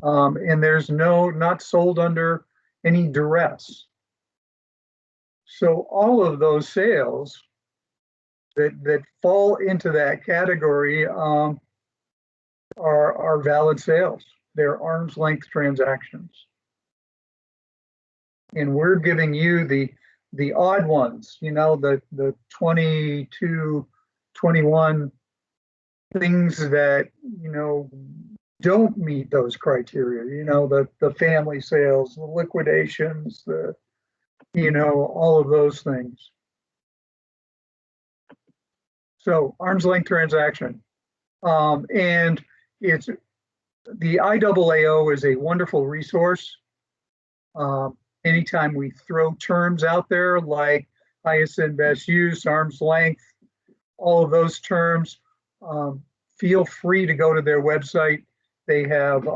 and there's not sold under any duress. So all of those sales that fall into that category, are valid sales. They're arm's length transactions. And we're giving you the odd ones, you know, the 22, 21 things that, you know, don't meet those criteria, you know, the family sales, the liquidations, you know, all of those things. So arm's length transaction. And it's the IAAO is a wonderful resource. Anytime we throw terms out there like highest and best use, arm's length, all of those terms, feel free to go to their website. They have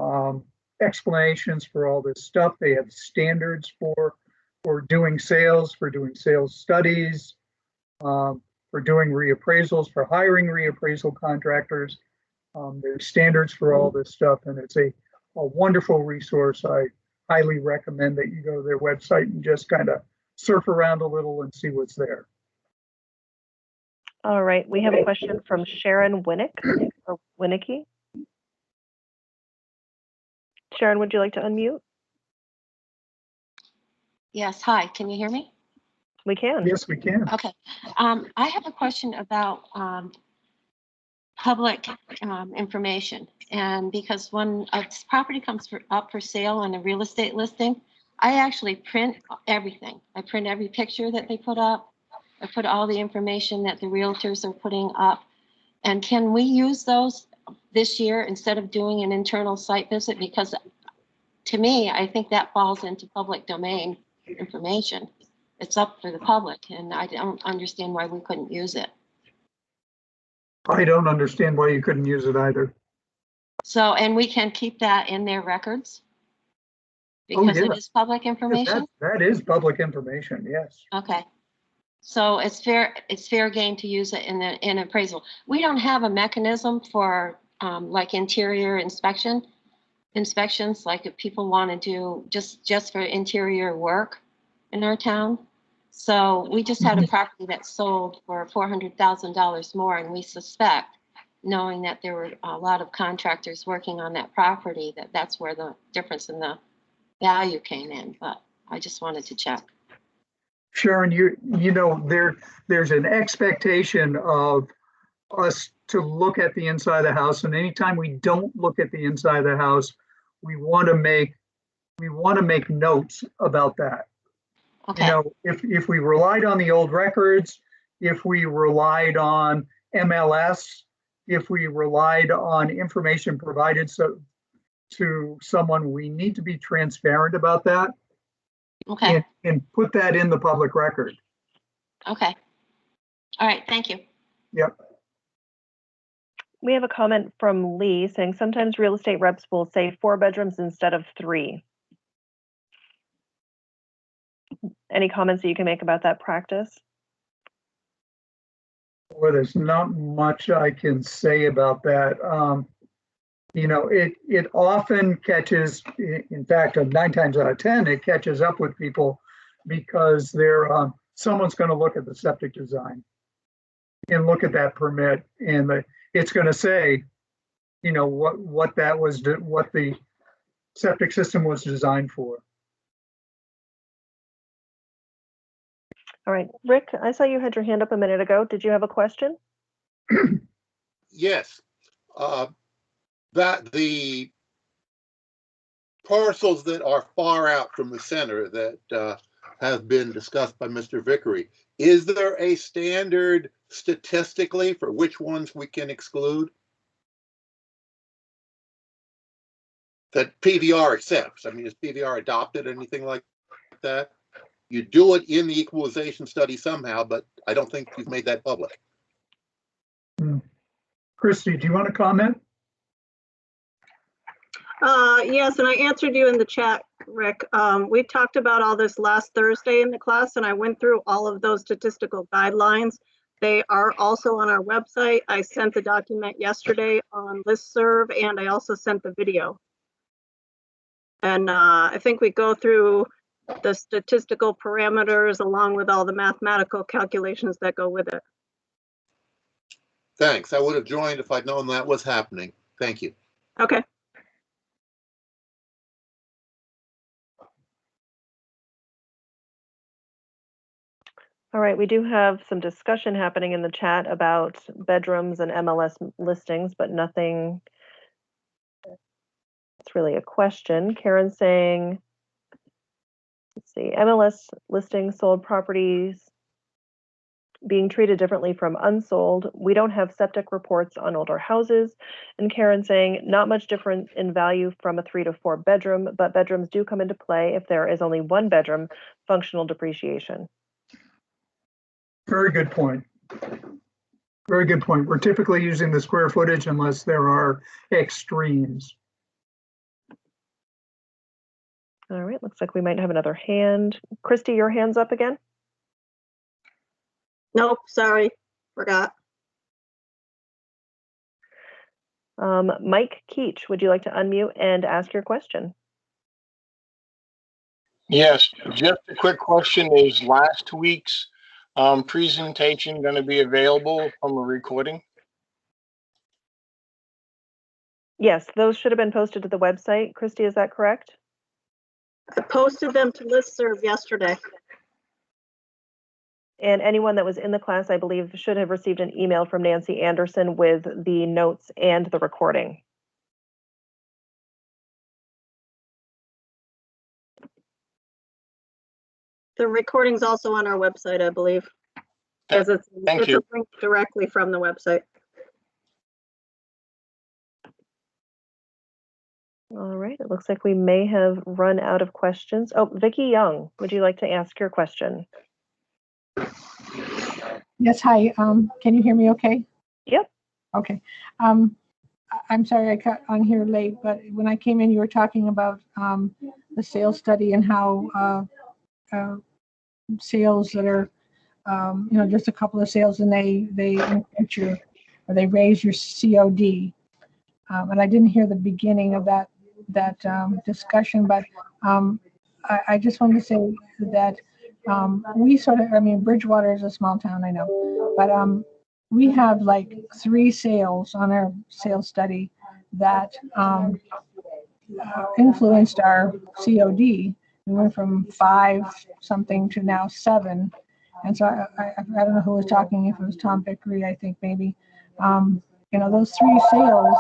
explanations for all this stuff. They have standards for doing sales, for doing sales studies, for doing reappraisals, for hiring reappraisal contractors. There's standards for all this stuff, and it's a wonderful resource. I highly recommend that you go to their website and just kind of surf around a little and see what's there. All right, we have a question from Sharon Winnick, or Winnicky. Sharon, would you like to unmute? Yes, hi, can you hear me? We can. Yes, we can. Okay, I have a question about public information. And because when a property comes up for sale on a real estate listing, I actually print everything. I print every picture that they put up. I put all the information that the realtors are putting up. And can we use those this year instead of doing an internal site visit? Because to me, I think that falls into public domain information. It's up for the public, and I don't understand why we couldn't use it. I don't understand why you couldn't use it either. So, and we can keep that in their records because it is public information? That is public information, yes. Okay. So it's fair game to use it in appraisal. We don't have a mechanism for like interior inspections, like if people want to do just for interior work in our town. So we just had a property that sold for $400,000 more, and we suspect, knowing that there were a lot of contractors working on that property, that's where the difference in the value came in. But I just wanted to check. Sharon, you know, there's an expectation of us to look at the inside of the house, and anytime we don't look at the inside of the house, we want to make notes about that. Okay. You know, if we relied on the old records, if we relied on MLS, if we relied on information provided to someone, we need to be transparent about that. Okay. And put that in the public record. Okay. All right. Thank you. Yep. We have a comment from Lee saying sometimes real estate reps will say 4 bedrooms instead of 3. Any comments that you can make about that practice? Well, there's not much I can say about that. You know, it often catches, in fact, 9 times out of 10, it catches up with people because someone's going to look at the septic design and look at that permit, and it's going to say, you know, what the septic system was designed for. All right, Rick, I saw you had your hand up a minute ago. Did you have a question? Yes. That the parcels that are far out from the center that have been discussed by Mr. Vickery, is there a standard statistically for which ones we can exclude? That PVR accepts. I mean, is PVR adopted, anything like that? You do it in the equalization study somehow, but I don't think you've made that public. Christy, do you want to comment? Yes, and I answered you in the chat, Rick. We talked about all this last Thursday in the class, and I went through all of those statistical guidelines. They are also on our website. I sent the document yesterday on listserv, and I also sent the video. And I think we go through the statistical parameters along with all the mathematical calculations that go with it. Thanks. I would have joined if I'd known that was happening. Thank you. Okay. All right, we do have some discussion happening in the chat about bedrooms and MLS listings, but nothing. It's really a question. Karen's saying, let's see, MLS listings, sold properties being treated differently from unsold. We don't have septic reports on older houses. And Karen saying, not much difference in value from a 3 to 4 bedroom, but bedrooms do come into play if there is only one bedroom, functional depreciation. Very good point. Very good point. We're typically using the square footage unless there are extremes. All right, looks like we might have another hand. Christy, your hand's up again? Nope, sorry, forgot. Mike Keach, would you like to unmute and ask your question? Yes, just a quick question. Is last week's presentation going to be available from a recording? Yes, those should have been posted to the website. Christy, is that correct? I posted them to listserv yesterday. And anyone that was in the class, I believe, should have received an email from Nancy Anderson with the notes and the recording. The recording's also on our website, I believe. Because it's a link directly from the website. All right, it looks like we may have run out of questions. Oh, Vicki Young, would you like to ask your question? Yes, hi. Can you hear me okay? Yep. Okay. I'm sorry I got on here late, but when I came in, you were talking about the sales study and how sales that are, just a couple of sales and they increase your, or they raise your COD. And I didn't hear the beginning of that discussion, but I just wanted to say that we sort of, Bridgewater is a small town, I know, but we have like 3 sales on our sales study that influenced our COD. We went from 5 something to now 7. And so I don't know who was talking, if it was Tom Vickery, I think maybe, those 3 sales,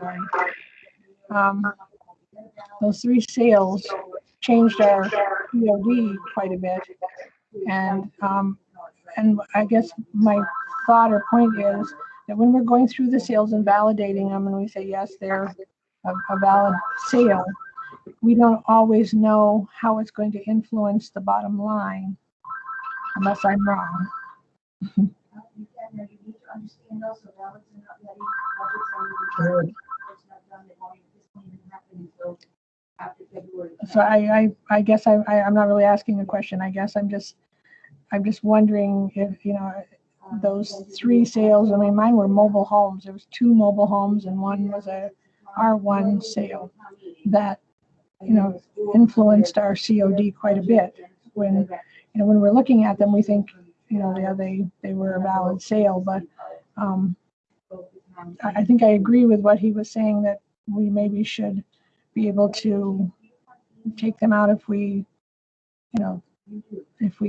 sorry. Those 3 sales changed our COD quite a bit, and I guess my thought or point is that when we're going through the sales and validating them, and we say yes, they're a valid sale, we don't always know how it's going to influence the bottom line, unless I'm wrong. So I guess I'm not really asking a question. I guess I'm just wondering if, those 3 sales, mine were mobile homes. There was 2 mobile homes and one was a R1 sale that, influenced our COD quite a bit. When we're looking at them, we think, they were a valid sale, but I think I agree with what he was saying, that we maybe should be able to take them out if we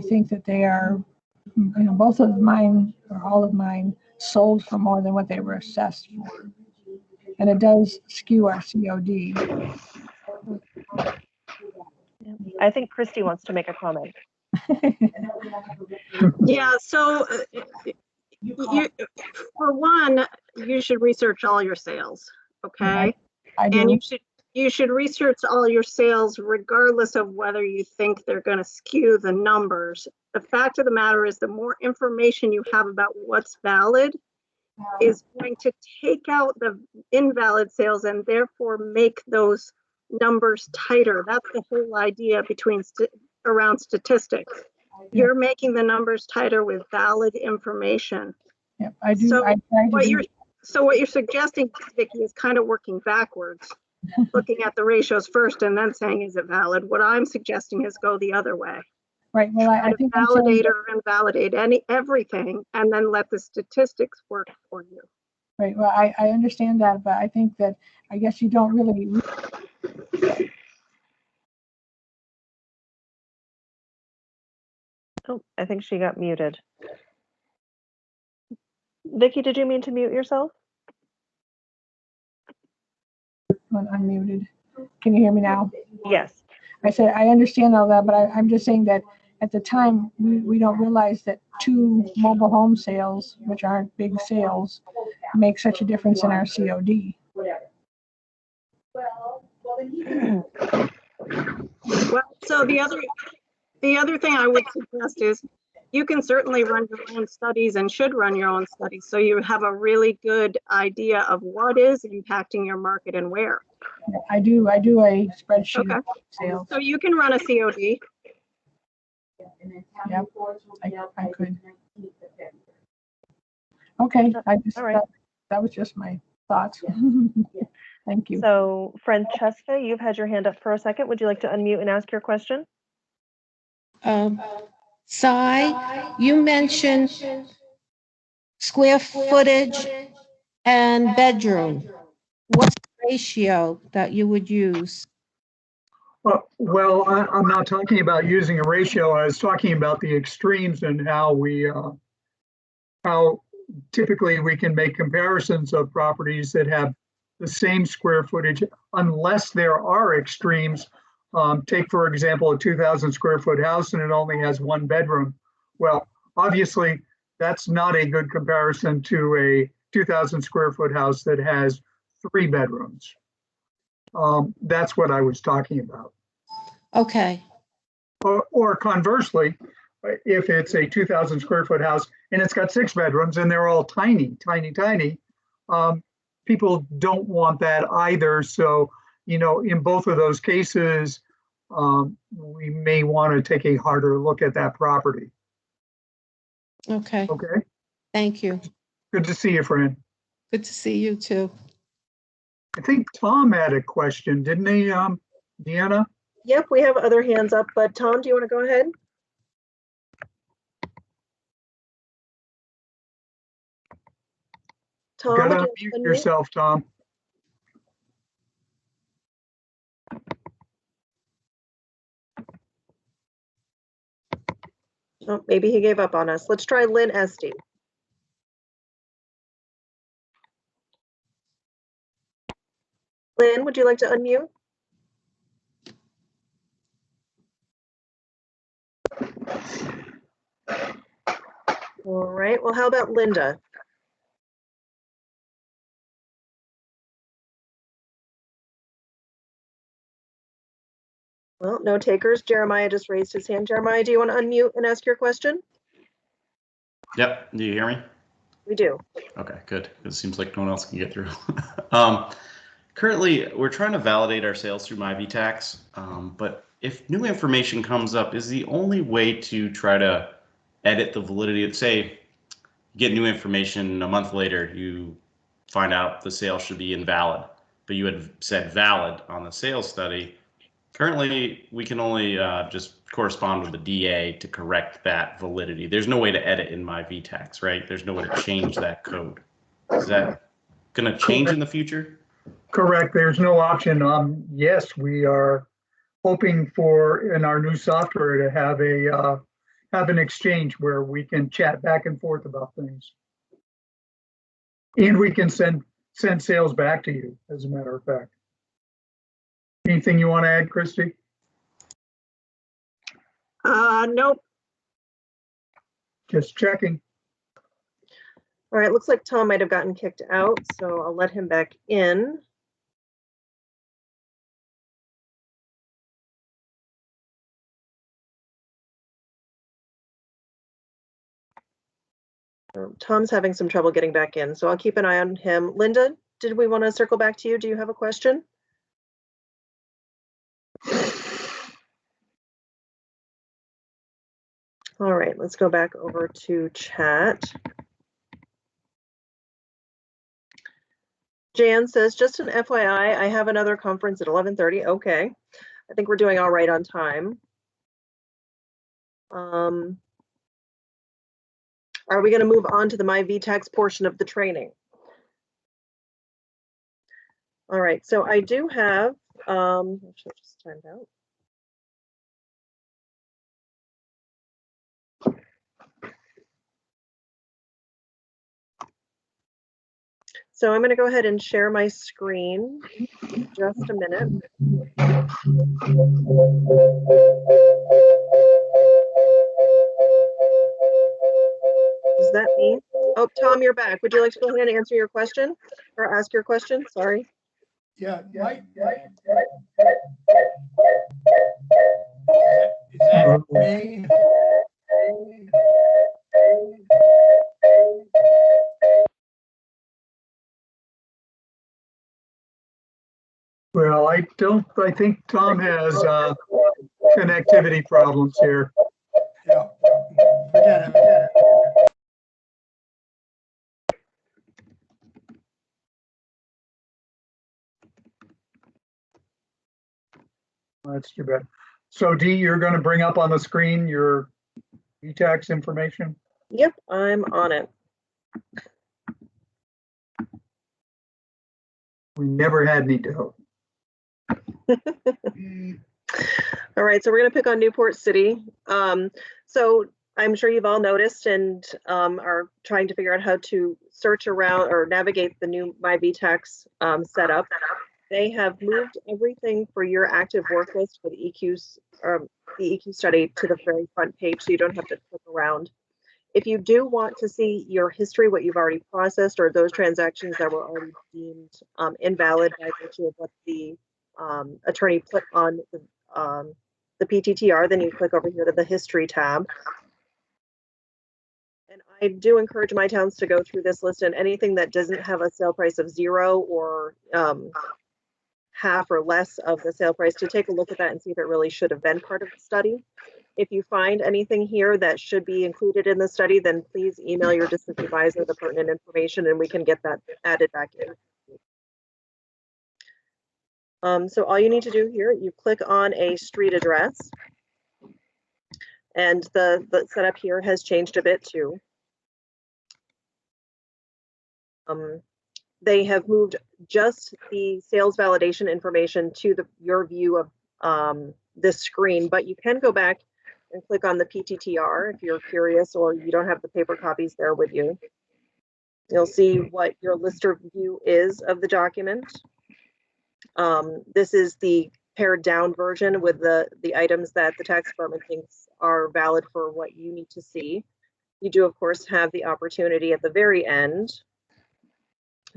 think that they are, both of mine or all of mine sold for more than what they were assessed for. And it does skew our COD. I think Christy wants to make a comment. Yeah, so for one, you should research all your sales, okay? I do. And you should research all your sales regardless of whether you think they're going to skew the numbers. The fact of the matter is, the more information you have about what's valid is going to take out the invalid sales and therefore make those numbers tighter. That's the whole idea around statistics. You're making the numbers tighter with valid information. Yeah, I do. So what you're suggesting, Vicki, is kind of working backwards, looking at the ratios first and then saying, is it valid? What I'm suggesting is go the other way. Right. Well, I think validate or invalidate everything, and then let the statistics work for you. Right, well, I understand that, but I think that, I guess you don't really, Oh, I think she got muted. Vicky, did you mean to mute yourself? when unmuted. Can you hear me now? Yes. I said, I understand all that, but I'm just saying that at the time, we don't realize that 2 mobile home sales, which aren't big sales, make such a difference in our COD. Well, so the other thing I would suggest is you can certainly run your own studies and should run your own studies. So you have a really good idea of what is impacting your market and where. I do a spreadsheet Okay. of sales. So you can run a COD. Yep, I could. Okay, I just, All right. that was just my thoughts. Thank you. So Francesca, you've had your hand up for a second. Would you like to unmute and ask your question? Cy, you mentioned square footage and bedroom. What's the ratio that you would use? Well, I'm not talking about using a ratio. I was talking about the extremes and how typically we can make comparisons of properties that have the same square footage unless there are extremes. Take, for example, a 2,000 square foot house and it only has 1 bedroom. Well, obviously, that's not a good comparison to a 2,000 square foot house that has 3 bedrooms. That's what I was talking about. Okay, Or conversely, if it's a 2,000 square foot house and it's got 6 bedrooms and they're all tiny, people don't want that either. So, in both of those cases, we may want to take a harder look at that property. okay. Okay. Thank you. Good to see you, friend. Good to see you too. I think Tom had a question, didn't he, Deanna? Yep, we have other hands up, but Tom, do you want to go ahead? You Tom, gotta would you unmute unmute? yourself, Tom. Oh, maybe he gave up on us. Let's try Lynn Esty. Lynn, would you like to unmute? All right, well, how about Linda? Well, no takers. Jeremiah just raised his hand. Jeremiah, do you want to unmute and ask your question? Yep. Do you hear me? We do. Okay, good. It seems like no one else can get through. Currently, we're trying to validate our sales through myVTax, but if new information comes up, is the only way to try to edit the validity of, say, you get new information a month later, you find out the sale should be invalid, but you had said valid on the sales study. Currently, we can only just correspond with the DA to correct that validity. There's no way to edit in myVTax, right? There's no way to change that code. Is that going to change in the future? Correct. There's no option. Yes, we are hoping for in our new software to have an exchange where we can chat back and forth about things, and we can send sales back to you. As a matter of fact, anything you want to add, Christy? Nope. Just checking. All right, looks like Tom might have gotten kicked out, so I'll let him back in. Tom's having some trouble getting back in, so I'll keep an eye on him. Linda, did we want to circle back to you? Do you have a question? All right, let's go back over to chat. Jan says, just an FYI, I have another conference at 11:30. Okay, I think we're doing all right on time. Are we going to move on to the myVTax portion of the training? All right, so I do have, actually I just timed out. So I'm going to go ahead and share my screen. Just a minute. Is that me? Oh, Tom, you're back. Would you like to go ahead and answer your question or ask your question? Sorry. Yeah, Mike. Is that me? Well, I think Tom has connectivity problems here. Yeah. Forget it. That's too bad. So Dee, you're going to bring up on the screen your VTax information? Yep, I'm on it. We never had any doubt. All right, so we're going to pick on Newport City. So I'm sure you've all noticed and are trying to figure out how to search around or navigate the new myVTax setup. They have moved everything for your active work list for the EQ study to the very front page, so you don't have to click around. If you do want to see your history, what you've already processed, or those transactions that were already deemed invalid by virtue of what the attorney put on the PTTR, then you click over here to the History tab. And I do encourage my towns to go through this list, and anything that doesn't have a sale price of 0 or half or less of the sale price, to take a look at that and see if it really should have been part of the study. If you find anything here that should be included in the study, then please email your district advisor the pertinent information and we can get that added back in. So all you need to do here, you click on a street address, and the setup here has changed a bit too. They have moved just the sales validation information to your view of this screen, but you can go back and click on the PTTR if you're curious or you don't have the paper copies there with you. You'll see what your lister view is of the document. This is the pared down version with the items that the tax department thinks are valid for what you need to see. You do, of course, have the opportunity at the very end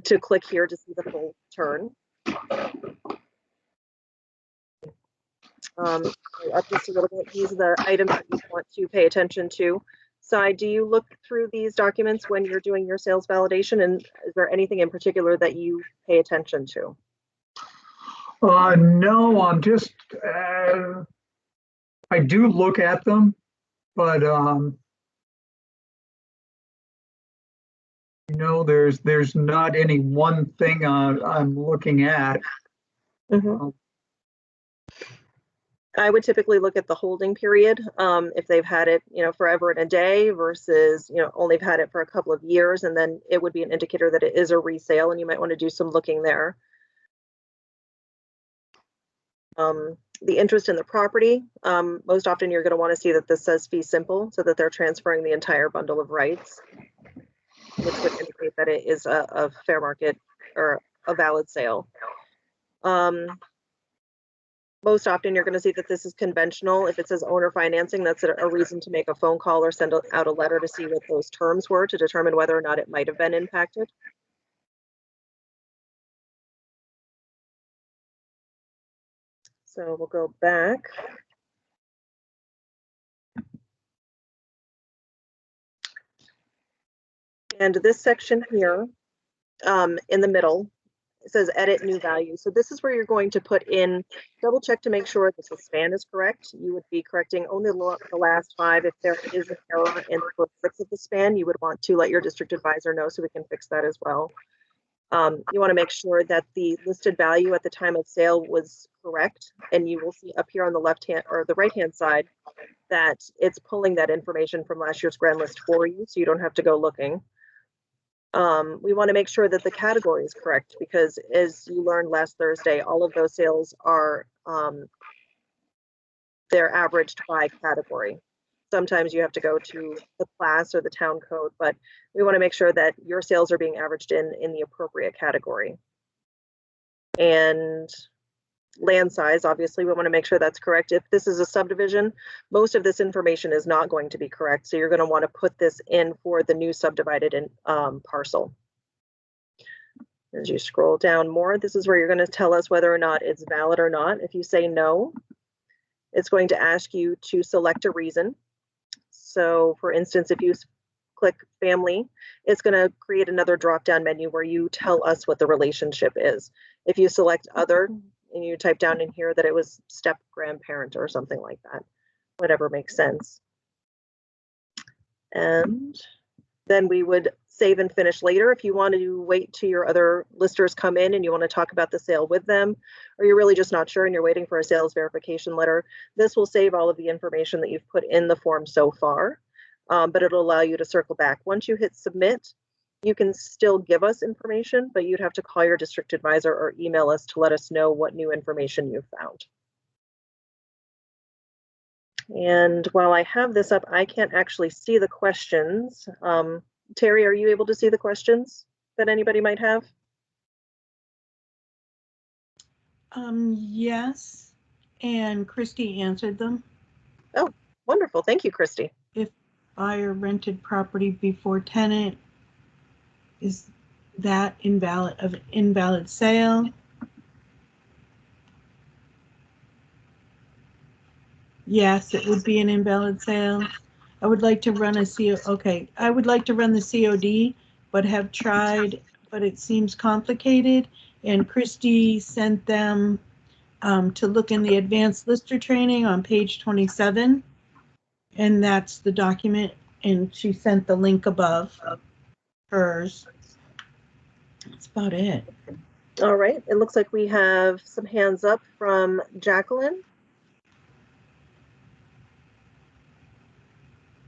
to click here to see the full return. Up just a little bit, these are the items that you want to pay attention to. Cy, do you look through these documents when you're doing your sales validation, and is there anything in particular that you pay attention to? No, I'm just, I do look at them, but you know, there's not any one thing I'm looking at. Mm-hmm. I would typically look at the holding period, if they've had it, you know, forever and a day versus, you know, only had it for a couple of years, and then it would be an indicator that it is a resale, and you might want to do some looking there. The interest in the property, most often you're going to want to see that this says fee simple, so that they're transferring the entire bundle of rights, which would indicate that it is a fair market or a valid sale. Most often you're going to see that this is conventional. If it says owner financing, that's a reason to make a phone call or send out a letter to see what those terms were to determine whether or not it might have been impacted. So we'll go back. And this section here, in the middle, it says edit new value. So this is where you're going to put in, double check to make sure that the span is correct. You would be correcting only the last 5. If there is an error in the first 6 of the span, you would want to let your district advisor know so we can fix that as well. You want to make sure that the listed value at the time of sale was correct, and you will see up here on the left hand or the right hand side that it's pulling that information from last year's grand list for you, so you don't have to go looking. We want to make sure that the category is correct because as you learned last Thursday, all of those sales are, they're averaged by category. Sometimes you have to go to the class or the town code, but we want to make sure that your sales are being averaged in the appropriate category. And land size, obviously, we want to make sure that's correct. If this is a subdivision, most of this information is not going to be correct. So you're going to want to put this in for the new subdivided parcel. As you scroll down more, this is where you're going to tell us whether or not it's valid or not. If you say no, it's going to ask you to select a reason. So for instance, if you click family, it's going to create another drop-down menu where you tell us what the relationship is. If you select other and you type down in here that it was step grandparent or something like that, whatever makes sense. And then we would save and finish later. If you want to wait till your other listers come in and you want to talk about the sale with them, or you're really just not sure and you're waiting for a sales verification letter, this will save all of the information that you've put in the form so far, but it'll allow you to circle back. Once you hit submit, you can still give us information, but you'd have to call your district advisor or email us to let us know what new information you've found. And while I have this up, I can't actually see the questions. Terry, are you able to see the questions that anybody might have? Yes, and Christy answered them. Oh, wonderful. Thank you, Christy. If buyer rented property before tenant, is that invalid sale? Yes, it would be an invalid sale. I would like to run a COD. Okay, I would like to run the COD, but have tried, but it seems complicated. And Christy sent them to look in the advanced lister training on page 27. And that's the document. And she sent the link above hers. That's about it. All right. It looks like we have some hands up from Jacqueline.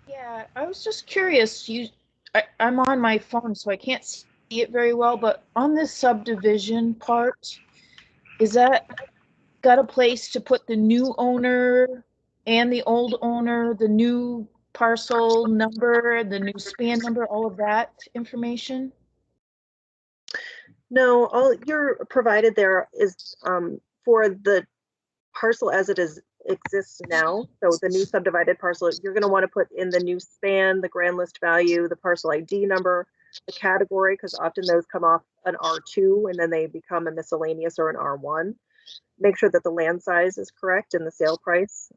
Yeah, I was just curious. I'm on my phone, so I can't see it very well, but on this subdivision part, is that got a place to put the new owner and the old owner, the new parcel number, the new span number, all of that information? No, all you're provided there is for the parcel as it exists now. So the new subdivided parcel, you're going to want to put in the new span, the grand list value, the parcel ID number, the category, because often those come off an R2 and then they become a miscellaneous or an R1. Make sure that the land size is correct and the sale price.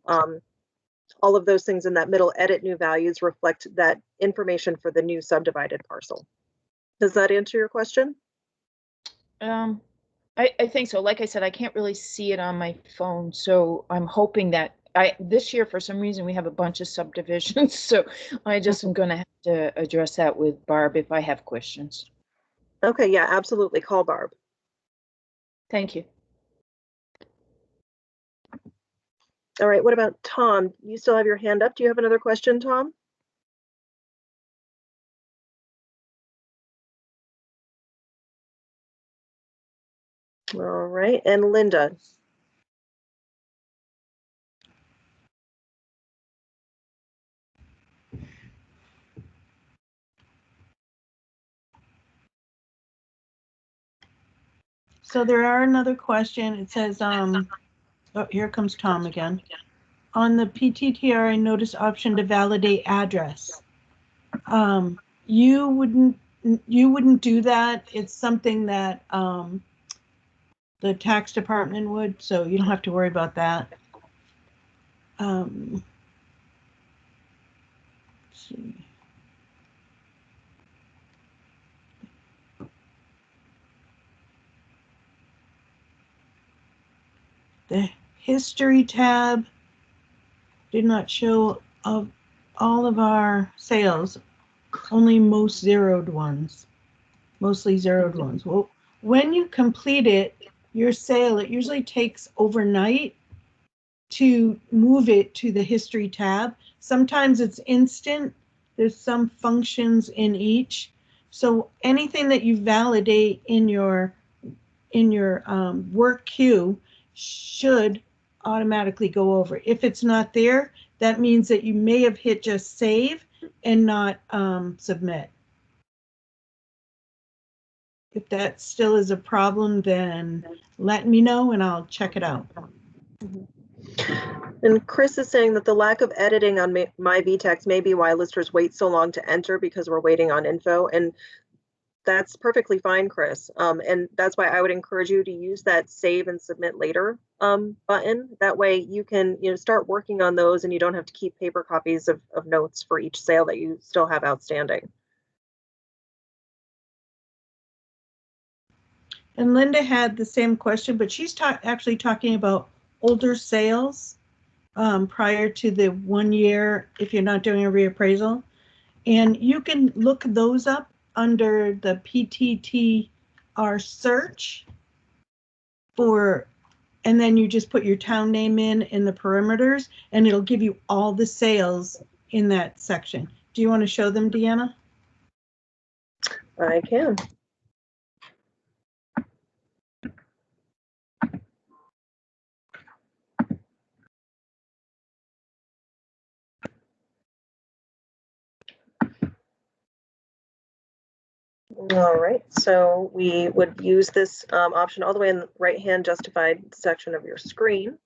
All of those things in that middle edit new values reflect that information for the new subdivided parcel. Does that answer your question? I think so. Like I said, I can't really see it on my phone, so I'm hoping that this year, for some reason, we have a bunch of subdivisions, so I just am going to have to address that with Barb if I have questions. Okay, yeah, absolutely. Call Barb. Thank you. All right, what about Tom? You still have your hand up. Do you have another question, Tom? All right, and Linda. So there are another question. It says, oh, here comes Tom again. On the PTTR, I noticed option to validate address. You wouldn't do that. It's something that the tax department would, so you don't have to worry about that. Let's see. The history tab did not show of all of our sales, only most zeroed ones, mostly zeroed ones. Well, when you complete it, your sale, it usually takes overnight to move it to the history tab. Sometimes it's instant. There's some functions in each. So anything that you validate in your work queue should automatically go over. If it's not there, that means that you may have hit just save and not submit. If that still is a problem, then let me know and I'll check it out. And Chris is saying that the lack of editing on myVTax may be why listers wait so long to enter because we're waiting on info. And that's perfectly fine, Chris. And that's why I would encourage you to use that save and submit later button. That way you can start working on those and you don't have to keep paper copies of notes for each sale that you still have outstanding. And Linda had the same question, but she's actually talking about older sales prior to the 1 year if you're not doing a reappraisal. And you can look those up under the PTTR search and then you just put your town name in the perimeters and it'll give you all the sales in that section. Do you want to show them, Deanna? I can. All right, so we would use this option all the way in the right-hand justified section of your screen,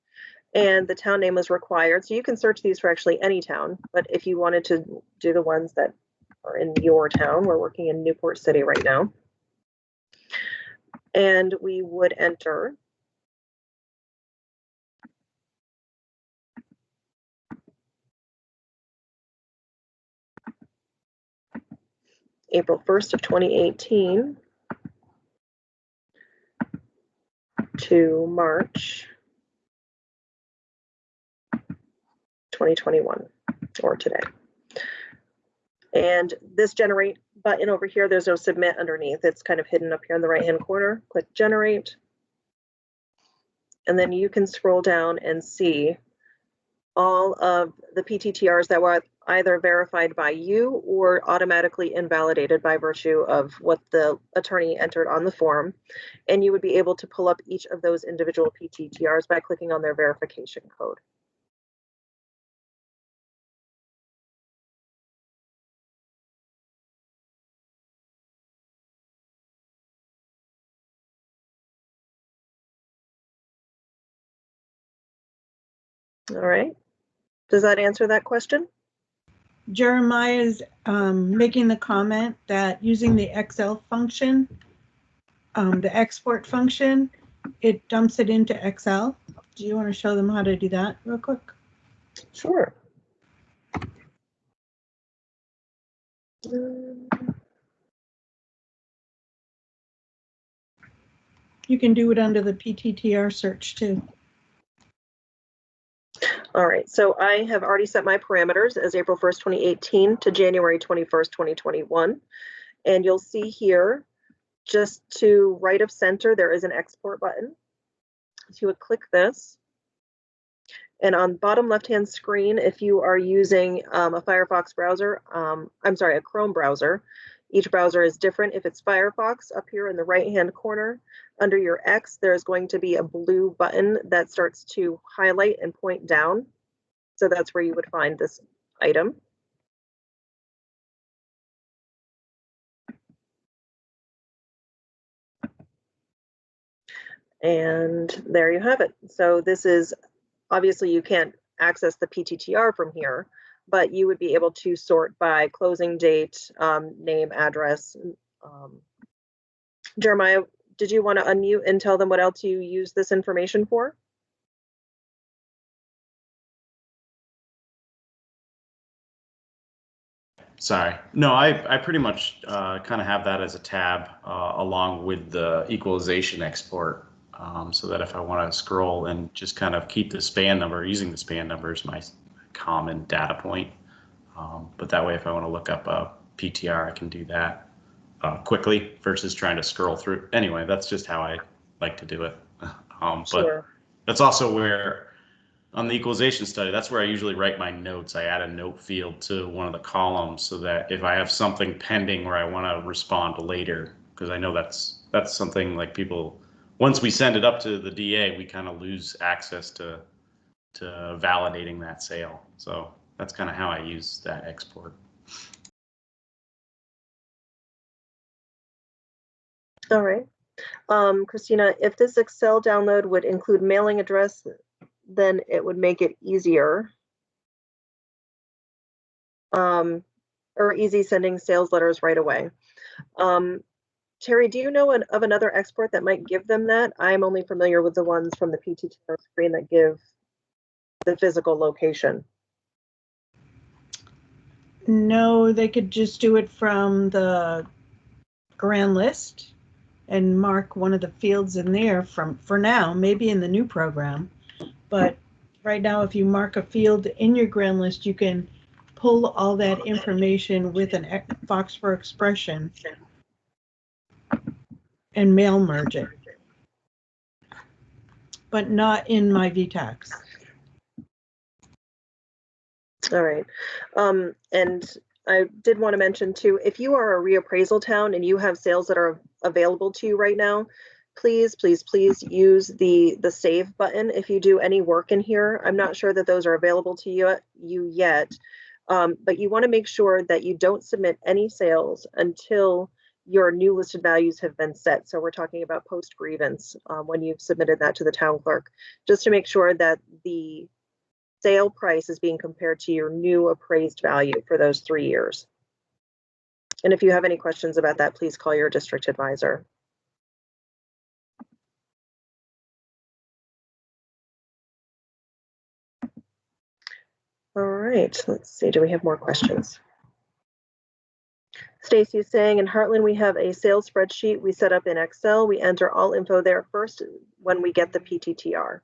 and the town name is required. So you can search these for actually any town, but if you wanted to do the ones that are in your town, we're working in Newport City right now, and we would enter April 1st of 2018 to March 2021, or today. And this generate button over here, there's no submit underneath. It's kind of hidden up here in the right-hand corner. Click generate. And then you can scroll down and see all of the PTTRs that were either verified by you or automatically invalidated by virtue of what the attorney entered on the form. And you would be able to pull up each of those individual PTTRs by clicking on their verification code. All right. Does that answer that question? Jeremiah is making the comment that using the Excel function, the export function, it dumps it into Excel. Do you want to show them how to do that real quick? Sure. You can do it under the PTTR search too. All right, so I have already set my parameters as April 1st, 2018 to January 21st, 2021. And you'll see here, just to right of center, there is an export button. So you would click this. And on bottom left-hand screen, if you are using a Firefox browser, a Chrome browser, each browser is different. If it's Firefox, up here in the right-hand corner, under your X, there's going to be a blue button that starts to highlight and point down. So that's where you would find this item. And there you have it. So this is, obviously you can't access the PTTR from here, but you would be able to sort by closing date, name, address. Jeremiah, did you want to unmute and tell them what else you use this information for? Sorry. No, I pretty much kind of have that as a tab along with the equalization export, so that if I want to scroll and just kind of keep the span number, using the span number as my common data point. But that way, if I want to look up a PTR, I can do that quickly versus trying to scroll through. Anyway, that's just how I like to do it. But Sure. that's also where on the equalization study, that's where I usually write my notes. I add a note field to one of the columns so that if I have something pending where I want to respond later, because I know that's something like people, once we send it up to the DA, we kind of lose access to validating that sale. So that's kind of how I use that export. All right. Christina, if this Excel download would include mailing address, then it would make it easier. Or easy sending sales letters right away. Terry, do you know of another export that might give them that? I'm only familiar with the ones from the PTTR screen that give the physical location. No, they could just do it from the grand list and mark one of the fields in there for now, maybe in the new program. But right now, if you mark a field in your grand list, you can pull all that information with an Foxborough expression and mail merge it, but not in myVTax. All right. And I did want to mention too, if you are a reappraisal town and you have sales that are available to you right now, please, please, please use the save button if you do any work in here. I'm not sure that those are available to you yet, but you want to make sure that you don't submit any sales until your new listed values have been set. So we're talking about post grievance when you've submitted that to the town clerk, just to make sure that the sale price is being compared to your new appraised value for those 3 years. And if you have any questions about that, please call your district advisor. All right, let's see, do we have more questions? Stacy is saying, in Heartland, we have a sales spreadsheet we set up in Excel. We enter all info there first when we get the PTTR.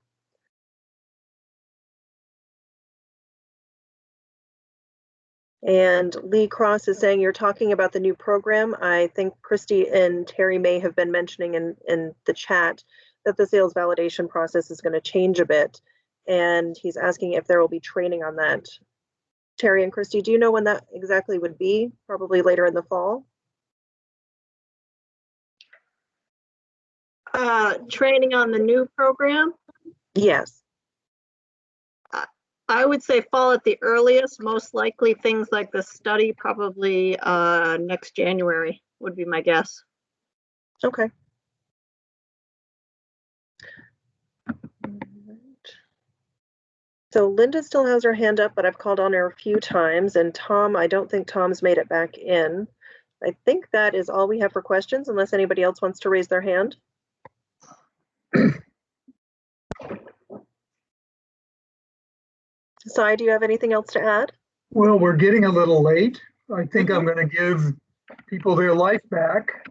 And Lee Cross is saying, you're talking about the new program. I think Christy and Terry may have been mentioning in the chat that the sales validation process is going to change a bit. And he's asking if there will be training on that. Terry and Christy, do you know when that exactly would be? Probably later in the fall? Training on the new program? Yes. I would say fall at the earliest, most likely things like the study probably next January would be my guess. Okay. So Linda still has her hand up, but I've called on her a few times, and Tom, I don't think Tom's made it back in. I think that is all we have for questions, unless anybody else wants to raise their hand. Sai, do you have anything else to add? Well, we're getting a little late. I think I'm going to give people their life back.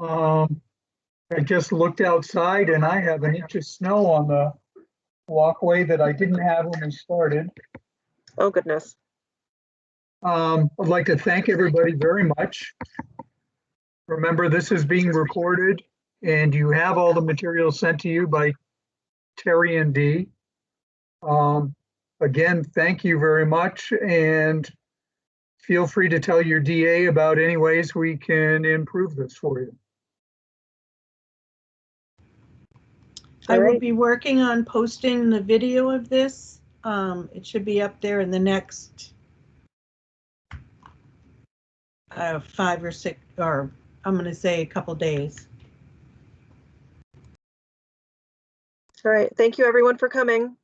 I just looked outside and I have an inch of snow on the walkway that I didn't have when we started. Oh, goodness. I'd like to thank everybody very much. Remember, this is being recorded and you have all the material sent to you by Terry and Dee. Again, thank you very much, and feel free to tell your DA about any ways we can improve this for you. I will be working on posting the video of this. It should be up there in the next 5 or 6, or I'm going to say a couple days. All right. Thank you, everyone, for coming.